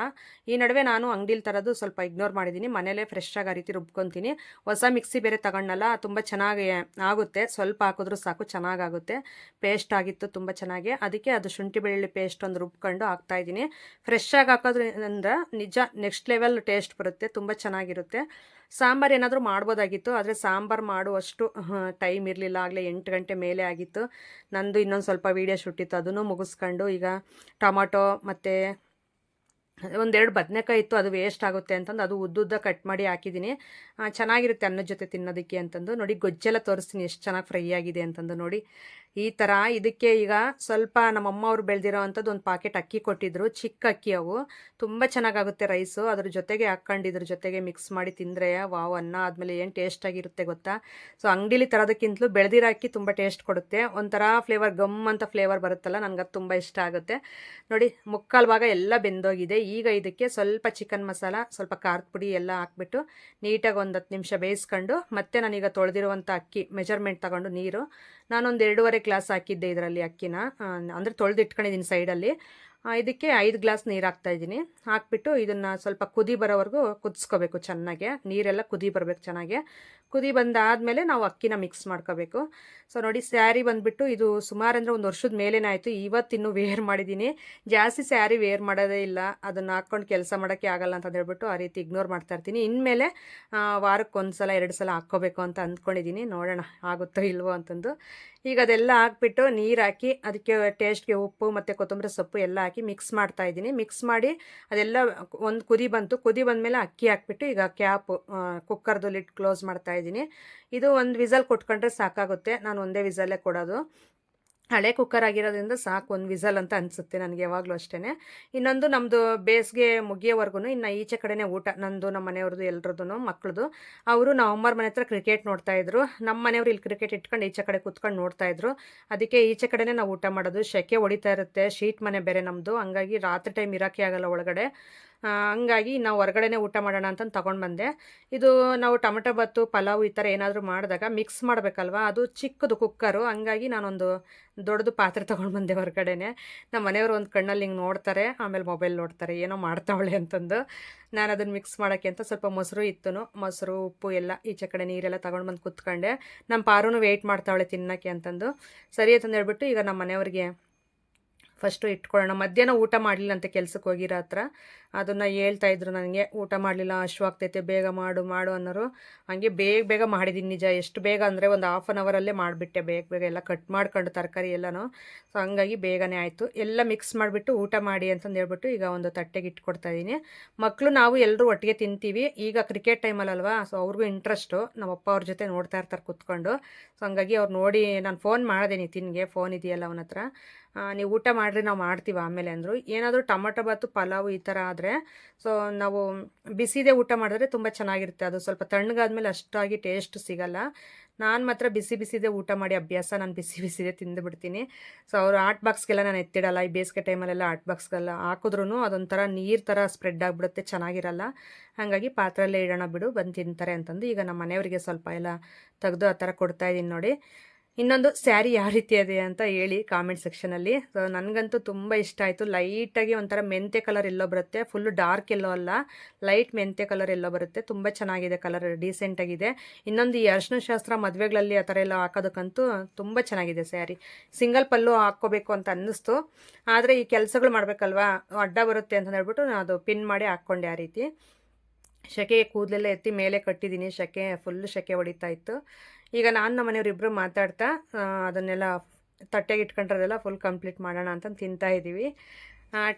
ಈ ನಡುವೆ ನಾನು ಅಂಗಡಿಲಿ ತರೋದು ಸ್ವಲ್ಪ ಇಗ್ನೋರ್ ಮಾಡಿದ್ದೀನಿ. ಮನೇಲೇ ಫ್ರೆಶ್ಶಾಗಿ ಆ ರೀತಿ ರುಬ್ಕೊತೀನಿ. ಹೊಸ ಮಿಕ್ಸಿ ಬೇರೆ ತಗೊಂಡಲ್ಲ, ತುಂಬ ಚೆನ್ನಾಗಿ ಆಗುತ್ತೆ. ಸ್ವಲ್ಪ ಹಾಕಿದ್ರೂ ಸಾಕು, ಚೆನ್ನಾಗಾಗುತ್ತೆ. ಪೇಸ್ಟ್ ಆಗಿತ್ತು ತುಂಬ ಚೆನ್ನಾಗಿ. ಅದಕ್ಕೆ ಅದು ಶುಂಠಿ ಬೆಳ್ಳುಳ್ಳಿ ಪೇಸ್ಟ್ ಒಂದು ರುಬ್ಕೊಂಡು ಹಾಕ್ತಾಯಿದ್ದೀನಿ. ಫ್ರೆಶ್ಶಾಗಿ ಹಾಕೋದ್ರಿಂದ ನಿಜ ನೆಕ್ಸ್ಟ್ ಲೆವೆಲ್ ಟೇಸ್ಟ್ ಬರುತ್ತೆ, ತುಂಬ ಚೆನ್ನಾಗಿರುತ್ತೆ. ಸಾಂಬಾರು ಏನಾದರೂ ಮಾಡ್ಬೋದಾಗಿತ್ತು, ಆದರೆ ಸಾಂಬಾರು ಮಾಡುವಷ್ಟು ಟೈಮ್ ಇರಲಿಲ್ಲ. ಆಗಲೇ 8 ಗಂಟೆ ಮೇಲೆ ಆಗಿತ್ತು. ನಂದು ಇನ್ನೊಂದು ಸ್ವಲ್ಪ ವೀಡಿಯೋ ಶೂಟ್ ಇತ್ತು, ಅದನ್ನು ಮುಗಿಸ್ಕೊಂಡು ಈಗ ಟೊಮಾಟೊ ಮತ್ತು ಒಂದೆರಡು ಬದನೆಕಾಯಿ ಇತ್ತು, ಅದು ವೇಸ್ಟ್ ಆಗುತ್ತೆ ಅಂತಂದು ಅದು ಉದ್ದುದ್ದ ಕಟ್ ಮಾಡಿ ಹಾಕಿದ್ದೀನಿ. ಚೆನ್ನಾಗಿರುತ್ತೆ ಅನ್ನದ ಜೊತೆ ತಿನ್ನೋದಕ್ಕೆ ಅಂತಂದು. ನೋಡಿ ಗೊಜ್ಜೆಲ್ಲ ತೋರಿಸ್ತೀನಿ ಎಷ್ಟು ಚೆನ್ನಾಗಿ ಫ್ರೈ ಆಗಿದೆ ಅಂತಂದು. ನೋಡಿ ಈ ಥರ. ಇದಕ್ಕೆ ಈಗ ಸ್ವಲ್ಪ ನಮ್ಮಮ್ಮ ಅವ್ರು ಬೆಳೆದಿರೋ ಅಂಥದ್ದು ಒಂದು ಪಾಕೆಟ್ ಅಕ್ಕಿ ಕೊಟ್ಟಿದ್ರು, ಚಿಕ್ಕ ಅಕ್ಕಿ ಅವು. ತುಂಬ ಚೆನ್ನಾಗಾಗುತ್ತೆ ರೈಸು. ಅದ್ರ ಜೊತೆಗೆ ಹಾಕ್ಕೊಂಡು ಇದ್ರ ಜೊತೆಗೆ ಮಿಕ್ಸ್ ಮಾಡಿ ತಿಂದರೆ ವಾವ್, ಅನ್ನ ಆದಮೇಲೆ ಏನು ಟೇಸ್ಟಾಗಿರುತ್ತೆ ಗೊತ್ತಾ. ಸೊ ಅಂಗಡಿಲಿ ತರೋದಕ್ಕಿಂತಲೂ ಬೆಳೆದಿರೋ ಅಕ್ಕಿ ತುಂಬ ಟೇಸ್ಟ್ ಕೊಡುತ್ತೆ. ಒಂಥರ ಫ್ಲೇವರ್, ಗಮ್ ಅಂತ ಫ್ಲೇವರ್ ಬರುತ್ತಲ್ಲ, ನನಗದು ತುಂಬ ಇಷ್ಟ ಆಗುತ್ತೆ. ನೋಡಿ ಮುಕ್ಕಾಲು ಭಾಗ ಎಲ್ಲ ಬೆಂದೋಗಿದೆ. ಈಗ ಇದಕ್ಕೆ ಸ್ವಲ್ಪ ಚಿಕನ್ ಮಸಾಲ, ಸ್ವಲ್ಪ ಖಾರದ ಪುಡಿ ಎಲ್ಲ ಹಾಕ್ಬಿಟ್ಟು ನೀಟಾಗಿ ಒಂದು 10 ನಿಮಿಷ ಬೇಯಿಸ್ಕೊಂಡು, ಮತ್ತೆ ನಾನೀಗ ತೊಳೆದಿರುವಂಥ ಅಕ್ಕಿ ಮೆಜರ್ಮೆಂಟ್ ತಗೊಂಡು ನೀರು ನಾನೊಂದು 2.5 ಗ್ಲಾಸ್ ಹಾಕಿದ್ದೆ ಇದರಲ್ಲಿ ಅಕ್ಕಿನ, ಅಂದರೆ ತೊಳೆದು ಇಟ್ಕೊಂಡಿದ್ದೀನಿ ಸೈಡಲ್ಲಿ. ಇದಕ್ಕೆ 5 ಗ್ಲಾಸ್ ನೀರು ಹಾಕ್ತಾಯಿದ್ದೀನಿ. ಹಾಕ್ಬಿಟ್ಟು ಇದನ್ನು ಸ್ವಲ್ಪ ಕುದಿ ಬರೋವರೆಗೂ ಕುದಿಸ್ಕೋಬೇಕು ಚೆನ್ನಾಗೆ. ನೀರೆಲ್ಲ ಕುದಿ ಬರಬೇಕು ಚೆನ್ನಾಗೆ. ಕುದಿ ಬಂದಾದಮೇಲೆ ನಾವು ಅಕ್ಕಿನ ಮಿಕ್ಸ್ ಮಾಡ್ಕೋಬೇಕು. ಸೊ ನೋಡಿ ಸ್ಯಾರಿ ಬಂದುಬಿಟ್ಟು ಇದು ಸುಮಾರು ಅಂದರೆ 1 ವರ್ಷದ ಮೇಲೇನೇ ಆಯಿತು. ಇವತ್ತಿನ್ನೂ ವೇರ್ ಮಾಡಿದ್ದೀನಿ. ಜಾಸ್ತಿ ಸ್ಯಾರಿ ವೇರ್ ಮಾಡೋದೇ ಇಲ್ಲ, ಅದನ್ನು ಹಾಕ್ಕೊಂಡು ಕೆಲಸ ಮಾಡೋಕ್ಕೆ ಆಗಲ್ಲ ಅಂತ ಹೇಳ್ಬಿಟ್ಟು ಆ ರೀತಿ ಇಗ್ನೋರ್ ಮಾಡ್ತಾಯಿರ್ತೀನಿ. ಇನ್ಮೇಲೆ ವಾರಕ್ಕೆ 1 ಸಲ 2 ಸಲ ಹಾಕ್ಕೋಬೇಕು ಅಂತ ಅಂದ್ಕೊಂಡಿದ್ದೀನಿ. ನೋಡೋಣ ಆಗುತ್ತೋ ಇಲ್ವೋ ಅಂತಂದು. ಈಗ ಅದೆಲ್ಲ ಹಾಕ್ಬಿಟ್ಟು ನೀರು ಹಾಕಿ ಅದಕ್ಕೆ ಟೇಸ್ಟ್ಗೆ ಉಪ್ಪು ಮತ್ತು ಕೊತ್ತಂಬರಿ ಸೊಪ್ಪು ಎಲ್ಲ ಹಾಕಿ ಮಿಕ್ಸ್ ಮಾಡ್ತಾಯಿದ್ದೀನಿ. ಮಿಕ್ಸ್ ಮಾಡಿ ಅದೆಲ್ಲ ಒಂದು ಕುದಿ ಬಂತು. ಕುದಿ ಬಂದಮೇಲೆ ಅಕ್ಕಿ ಹಾಕ್ಬಿಟ್ಟು ಈಗ ಕ್ಯಾಪು ಕುಕ್ಕರ್ದು ಲಿಡ್ ಕ್ಲೋಸ್ ಮಾಡ್ತಾಯಿದ್ದೀನಿ. ಇದು ಒಂದು ವಿಸಲ್ ಕೊಟ್ಕೊಂಡ್ರೆ ಸಾಕಾಗುತ್ತೆ. ನಾನು ಒಂದೇ ವಿಸಲ್ಲೇ ಕೊಡೋದು. ಹಳೆ ಕುಕ್ಕರ್ ಆಗಿರೋದ್ರಿಂದ ಸಾಕು, ಒಂದು ವಿಸಲ್ ಅಂತ ಅನಿಸುತ್ತೆ ನನಗೆ ಯಾವಾಗಲೂ ಅಷ್ಟೇ. ಇನ್ನೊಂದು ನಮ್ಮದು ಬೇಸಿಗೆ ಮುಗಿಯೋವರೆಗೂ ಇನ್ನು ಈಚೆ ಕಡೆನೇ ಊಟ, ನಂದು ನಮ್ಮ ಮನೆಯವ್ರದ್ದು ಎಲ್ರದ್ದು ಮಕ್ಕಳದು. ಅವರು ನಮ್ಮ ಅಮ್ಮರ ಮನೆ ಹತ್ರ ಕ್ರಿಕೆಟ್ ನೋಡ್ತಾಯಿದ್ರು. ನಮ್ಮ ಮನೆಯವರು ಇಲ್ಲಿ ಕ್ರಿಕೆಟ್ ಇಟ್ಕೊಂಡು ಈಚೆ ಕಡೆ ಕೂತ್ಕೊಂಡು ನೋಡ್ತಾಯಿದ್ರು. ಅದಕ್ಕೆ ಈಚೆ ಕಡೆನೇ ನಾವು ಊಟ ಮಾಡೋದು. ಸೆಕೆ ಹೊಡಿತಾ ಇರುತ್ತೆ, ಶೀಟ್ ಮನೆ ಬೇರೆ ನಮ್ಮದು, ಹಂಗಾಗಿ ರಾತ್ರಿ ಟೈಮ್ ಇರೋಕ್ಕೆ ಆಗಲ್ಲ ಒಳಗಡೆ. ಹಂಗಾಗಿ ನಾವು ಹೊರಗಡೆನೇ ಊಟ ಮಾಡೋಣ ಅಂತಂದು ತೊಗೊಂಡು ಬಂದೆ. ಇದು ನಾವು ಟೊಮೆಟೊ ಬಾತು, ಪಲಾವು ಈ ಥರ ಏನಾದರೂ ಮಾಡಿದಾಗ ಮಿಕ್ಸ್ ಮಾಡಬೇಕಲ್ವ, ಅದು ಚಿಕ್ಕದು ಕುಕ್ಕರು, ಹಂಗಾಗಿ ನಾನೊಂದು ದೊಡ್ಡದು ಪಾತ್ರೆ ತೊಗೊಂಡು ಬಂದೆ ಹೊರಗಡೆನೆ. ನಮ್ಮ ಮನೆಯವರು ಒಂದು ಕಣ್ಣಲ್ಲಿ ಹಿಂಗೆ ನೋಡ್ತಾರೆ, ಆಮೇಲೆ ಮೊಬೈಲ್ ನೋಡ್ತಾರೆ, ಏನೋ ಮಾಡ್ತಾವಳೆ ಅಂತಂದು. ನಾನು ಅದನ್ನು ಮಿಕ್ಸ್ ಮಾಡೋಕ್ಕೆ ಅಂತ ಸ್ವಲ್ಪ ಮೊಸರು ಇತ್ತು, ಮೊಸರು ಉಪ್ಪು ಎಲ್ಲ ಈಚೆ ಕಡೆ ನೀರೆಲ್ಲ ತೊಗೊಂಡು ಬಂದು ಕೂತ್ಕೊಂಡೆ. ನಮ್ಮ ಪಾರುನು ವೆಯ್ಟ್ ಮಾಡ್ತಾವಳೆ ತಿನ್ನೋಕ್ಕೆ ಅಂತಂದು. ಸರಿ ಅಂತಂದು ಹೇಳ್ಬಿಟ್ಟು ಈಗ ನಮ್ಮ ಮನೆಯವ್ರಿಗೆ ಫಸ್ಟು ಇಟ್ಕೊಳ್ಳೋಣ. ಮಧ್ಯಾಹ್ನ ಊಟ ಮಾಡಲಿಲ್ಲ ಅಂತ ಕೆಲ್ಸಕ್ಕೆ ಹೋಗಿರೋ ಹತ್ರ, ಅದನ್ನು ಹೇಳ್ತಾಯಿದ್ರು ನನಗೆ, ಊಟ ಮಾಡಲಿಲ್ಲ ಹಶ್ವಾಗ್ತೈತೆ ಬೇಗ ಮಾಡು ಮಾಡು ಅನ್ನೋರು. ಹಾಗೆ ಬೇಗ ಮಾಡಿದ್ದೀನಿ ನಿಜ. ಎಷ್ಟು ಬೇಗ ಅಂದರೆ ಒಂದು 1/2 ಅವರಲ್ಲೇ ಮಾಡಿಬಿಟ್ಟೆ, ಬೇಗ ಎಲ್ಲ ಕಟ್ ಮಾಡ್ಕೊಂಡು ತರಕಾರಿ ಎಲ್ಲನೂ. ಸೊ ಹಂಗಾಗಿ ಬೇಗನೆ ಆಯಿತು. ಎಲ್ಲ ಮಿಕ್ಸ್ ಮಾಡಿಬಿಟ್ಟು ಊಟ ಮಾಡಿ ಅಂತಂದು ಹೇಳ್ಬಿಟ್ಟು ಈಗ ಒಂದು ತಟ್ಟೆಗೆ ಇಟ್ಕೊಡ್ತಾಯಿದ್ದೀನಿ. ಮಕ್ಕಳು ನಾವು ಎಲ್ಲರೂ ಒಟ್ಟಿಗೆ ತಿಂತೀವಿ. ಈಗ ಕ್ರಿಕೆಟ್ ಟೈಮಲ್ಲಲ್ವಾ, ಸೊ ಅವ್ರಿಗೂ ಇಂಟ್ರೆಸ್ಟು, ನಮ್ಮಪ್ಪ ಅವ್ರ ಜೊತೆ ನೋಡ್ತಾ ಇರ್ತಾರೆ ಕೂತ್ಕೊಂಡು. ಸೊ ಹಂಗಾಗಿ ಅವ್ರು ನೋಡಿ ನಾನು ಫೋನ್ ಮಾಡಿದೆ, ನಿತಿನ್ಗೆ ಫೋನ್ ಇದೆಯಲ್ಲ ಅವನ ಹತ್ರ, ನೀವು ಊಟ ಮಾಡಿರಿ ನಾವು ಮಾಡ್ತೀವಿ ಆಮೇಲೆ ಅಂದರು. ಏನಾದರೂ ಟೊಮಟೊ ಬಾತು ಪಲಾವು ಈ ಥರ ಆದರೆ ಸೊ ನಾವು ಬಿಸಿದೇ ಊಟ ಮಾಡಿದ್ರೆ ತುಂಬ ಚೆನ್ನಾಗಿರುತ್ತೆ. ಅದು ಸ್ವಲ್ಪ ತಣ್ಣಗಾದ್ಮೇಲೆ ಅಷ್ಟಾಗಿ ಟೇಸ್ಟ್ ಸಿಗಲ್ಲ. ನಾನು ಮಾತ್ರ ಬಿಸಿದೇ ಊಟ ಮಾಡಿ ಅಭ್ಯಾಸ, ನಾನು ಬಿಸಿದೇ ತಿಂದುಬಿಡ್ತೀನಿ. ಸೊ ಅವರು ಹಾಟ್ ಬಾಕ್ಸ್ಗೆಲ್ಲ ನಾನು ಎತ್ತಿಡಲ್ಲ. ಈ ಬೇಸಿಗೆ ಟೈಮಲ್ಲೆಲ್ಲ ಹಾಟ್ ಬಾಕ್ಸ್ಗೆಲ್ಲ ಹಾಕಿದ್ರೂ ಅದೊಂಥರ ನೀರು ಥರ ಸ್ಪ್ರೆಡ್ ಆಗಿಬಿಡುತ್ತೆ, ಚೆನ್ನಾಗಿರಲ್ಲ. ಹಾಗಾಗಿ ಪಾತ್ರೆಯಲ್ಲೇ ಇಡೋಣ ಬಿಡು, ಬಂದು ತಿಂತಾರೆ ಅಂತಂದು ಈಗ ನಮ್ಮ ಮನೆಯವರಿಗೆ ಸ್ವಲ್ಪ ಎಲ್ಲ ತೆಗೆದು ಆ ಥರ ಕೊಡ್ತಾಯಿದ್ದೀನಿ ನೋಡಿ. ಇನ್ನೊಂದು ಸ್ಯಾರಿ ಯಾವ ರೀತಿ ಇದೆ ಅಂತ ಹೇಳಿ ಕಾಮೆಂಟ್ ಸೆಕ್ಷನಲ್ಲಿ. ಸೊ ನನಗಂತೂ ತುಂಬ ಇಷ್ಟ ಆಯಿತು. ಲೈಟಾಗಿ ಒಂಥರ ಮೆಂತೆ ಕಲರ್ ಎಲ್ಲೋ ಬರುತ್ತೆ, ಫುಲ್ಲು ಡಾರ್ಕ್ ಎಲ್ಲೋ ಅಲ್ಲ, ಲೈಟ್ ಮೆಂತೆ ಕಲರ್ ಎಲ್ಲೋ ಬರುತ್ತೆ. ತುಂಬ ಚೆನ್ನಾಗಿದೆ ಕಲರ್, ಡೀಸೆಂಟಾಗಿದೆ. ಇನ್ನೊಂದು ಈ ಅರ್ಶಿನ ಶಾಸ್ತ್ರ ಮದುವೆಗಳಲ್ಲಿ ಆ ಥರ ಎಲ್ಲ ಹಾಕೋದಕ್ಕಂತೂ ತುಂಬ ಚೆನ್ನಾಗಿದೆ ಸ್ಯಾರಿ. ಸಿಂಗಲ್ ಪಲ್ಲು ಹಾಕ್ಕೋಬೇಕು ಅಂತ ಅನ್ನಿಸ್ತು, ಆದರೆ ಈ ಕೆಲಸಗಳು ಮಾಡಬೇಕಲ್ವಾ, ಅಡ್ಡ ಬರುತ್ತೆ ಅಂತ ಹೇಳ್ಬಿಟ್ಟು ನಾನು ಅದು ಪಿನ್ ಮಾಡಿ ಹಾಕ್ಕೊಂಡೆ ಆ ರೀತಿ. ಸೆಕೆ ಕೂದಲೆಲ್ಲ ಎತ್ತಿ ಮೇಲೆ ಕಟ್ಟಿದ್ದೀನಿ, ಫುಲ್ಲು ಸೆಕೆ ಹೊಡಿತಾ ಇತ್ತು. ಈಗ ನಾನು ನಮ್ಮ ಮನೆಯವರಿಬ್ಬರು ಮಾತಾಡ್ತಾ ಅದನ್ನೆಲ್ಲ ತಟ್ಟೆಗೆ ಇಟ್ಕೊಂಡ್ರದೆಲ್ಲ ಫುಲ್ ಕಂಪ್ಲೀಟ್ ಮಾಡೋಣ ಅಂತ ತಿಂತಾಯಿದ್ದೀವಿ.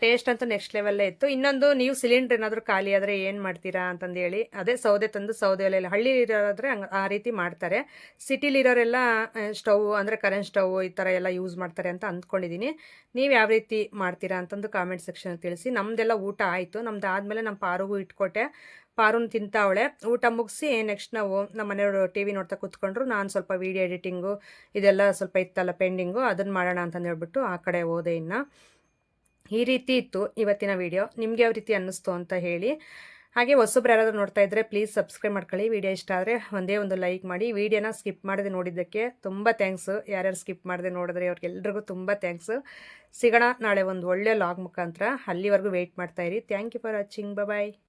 ಟೇಸ್ಟ್ ಅಂತೂ ನೆಕ್ಸ್ಟ್ ಲೆವೆಲ್ಲೇ ಇತ್ತು. ಇನ್ನೊಂದು, ನೀವು ಸಿಲಿಂಡ್ರ್ ಏನಾದರೂ ಖಾಲಿ ಆದರೆ ಏನು ಮಾಡ್ತೀರಾ ಅಂತಂದೇಳಿ, ಅದೇ ಸೌದೆ ತಂದು ಸೌದೆ ಒಲೆಯಲ್ಲಿ, ಹಳ್ಳಿ ಇರೋದ್ರೆ ಆ ರೀತಿ ಮಾಡ್ತಾರೆ. ಸಿಟಿಲಿರೋರೆಲ್ಲ ಸ್ಟವ್ ಅಂದರೆ ಕರೆಂಟ್ ಸ್ಟವ್ ಈ ಥರ ಎಲ್ಲ ಯೂಸ್ ಮಾಡ್ತಾರೆ ಅಂತ ಅಂದ್ಕೊಂಡಿದ್ದೀನಿ. ನೀವು ಯಾವ ರೀತಿ ಮಾಡ್ತೀರಾ ಅಂತಂದು ಕಾಮೆಂಟ್ ಸೆಕ್ಷನ್ ತಿಳಿಸಿ. ನಮ್ಮದೆಲ್ಲ ಊಟ ಆಯಿತು. ನಮ್ದು ಆದಮೇಲೆ ನಮ್ಮ ಪಾರುಗೂ ಇಟ್ಕೊಟ್ಟೆ, ಪಾರುನ್ ತಿಂತಾವಳೆ. ಊಟ ಮುಗಿಸಿ ನೆಕ್ಸ್ಟ್ ನಾವು ನಮ್ಮ ಮನೆಯವರು ಟಿ ವಿ ನೋಡ್ತಾ ಕೂತ್ಕೊಂಡ್ರು. ನಾನು ಸ್ವಲ್ಪ ವೀಡಿಯೋ ಎಡಿಟಿಂಗು ಇದೆಲ್ಲ ಸ್ವಲ್ಪ ಇತ್ತಲ್ಲ ಪೆಂಡಿಂಗು, ಅದನ್ನು ಮಾಡೋಣ ಅಂತಂದು ಹೇಳ್ಬಿಟ್ಟು ಆ ಕಡೆ ಹೋದೆ. ಇನ್ನು ಈ ರೀತಿ ಇತ್ತು ಇವತ್ತಿನ ವಿಡಿಯೋ. ನಿಮ್ಗೆ ಯಾವ ರೀತಿ ಅನ್ನಿಸ್ತು ಅಂತ ಹೇಳಿ. ಹಾಗೆ ಹೊಸಬ್ರು ಯಾರಾದರೂ ನೋಡ್ತಾ ಇದ್ದರೆ ಪ್ಲೀಸ್ ಸಬ್ಸ್ಕ್ರೈಬ್ ಮಾಡ್ಕೊಳ್ಳಿ. ವಿಡಿಯೋ ಇಷ್ಟ ಆದರೆ ಒಂದೇ ಒಂದು ಲೈಕ್ ಮಾಡಿ. ವಿಡಿಯೋನ ಸ್ಕಿಪ್ ಮಾಡದೆ ನೋಡಿದ್ದಕ್ಕೆ ತುಂಬ ಥ್ಯಾಂಕ್ಸು. ಯಾರ್ಯಾರು ಸ್ಕಿಪ್ ಮಾಡದೆ ನೋಡಿದ್ರೆ ಅವ್ರಿಗೆಲ್ರಿಗೂ ತುಂಬ ಥ್ಯಾಂಕ್ಸು. ಸಿಗೋಣ ನಾಳೆ ಒಂದು ಒಳ್ಳೆ ಲಾಗ್ ಮುಖಾಂತರ. ಅಲ್ಲಿವರೆಗೂ ವೆಯ್ಟ್ ಮಾಡ್ತಾಯಿರಿ. Thank you for watching. Bye.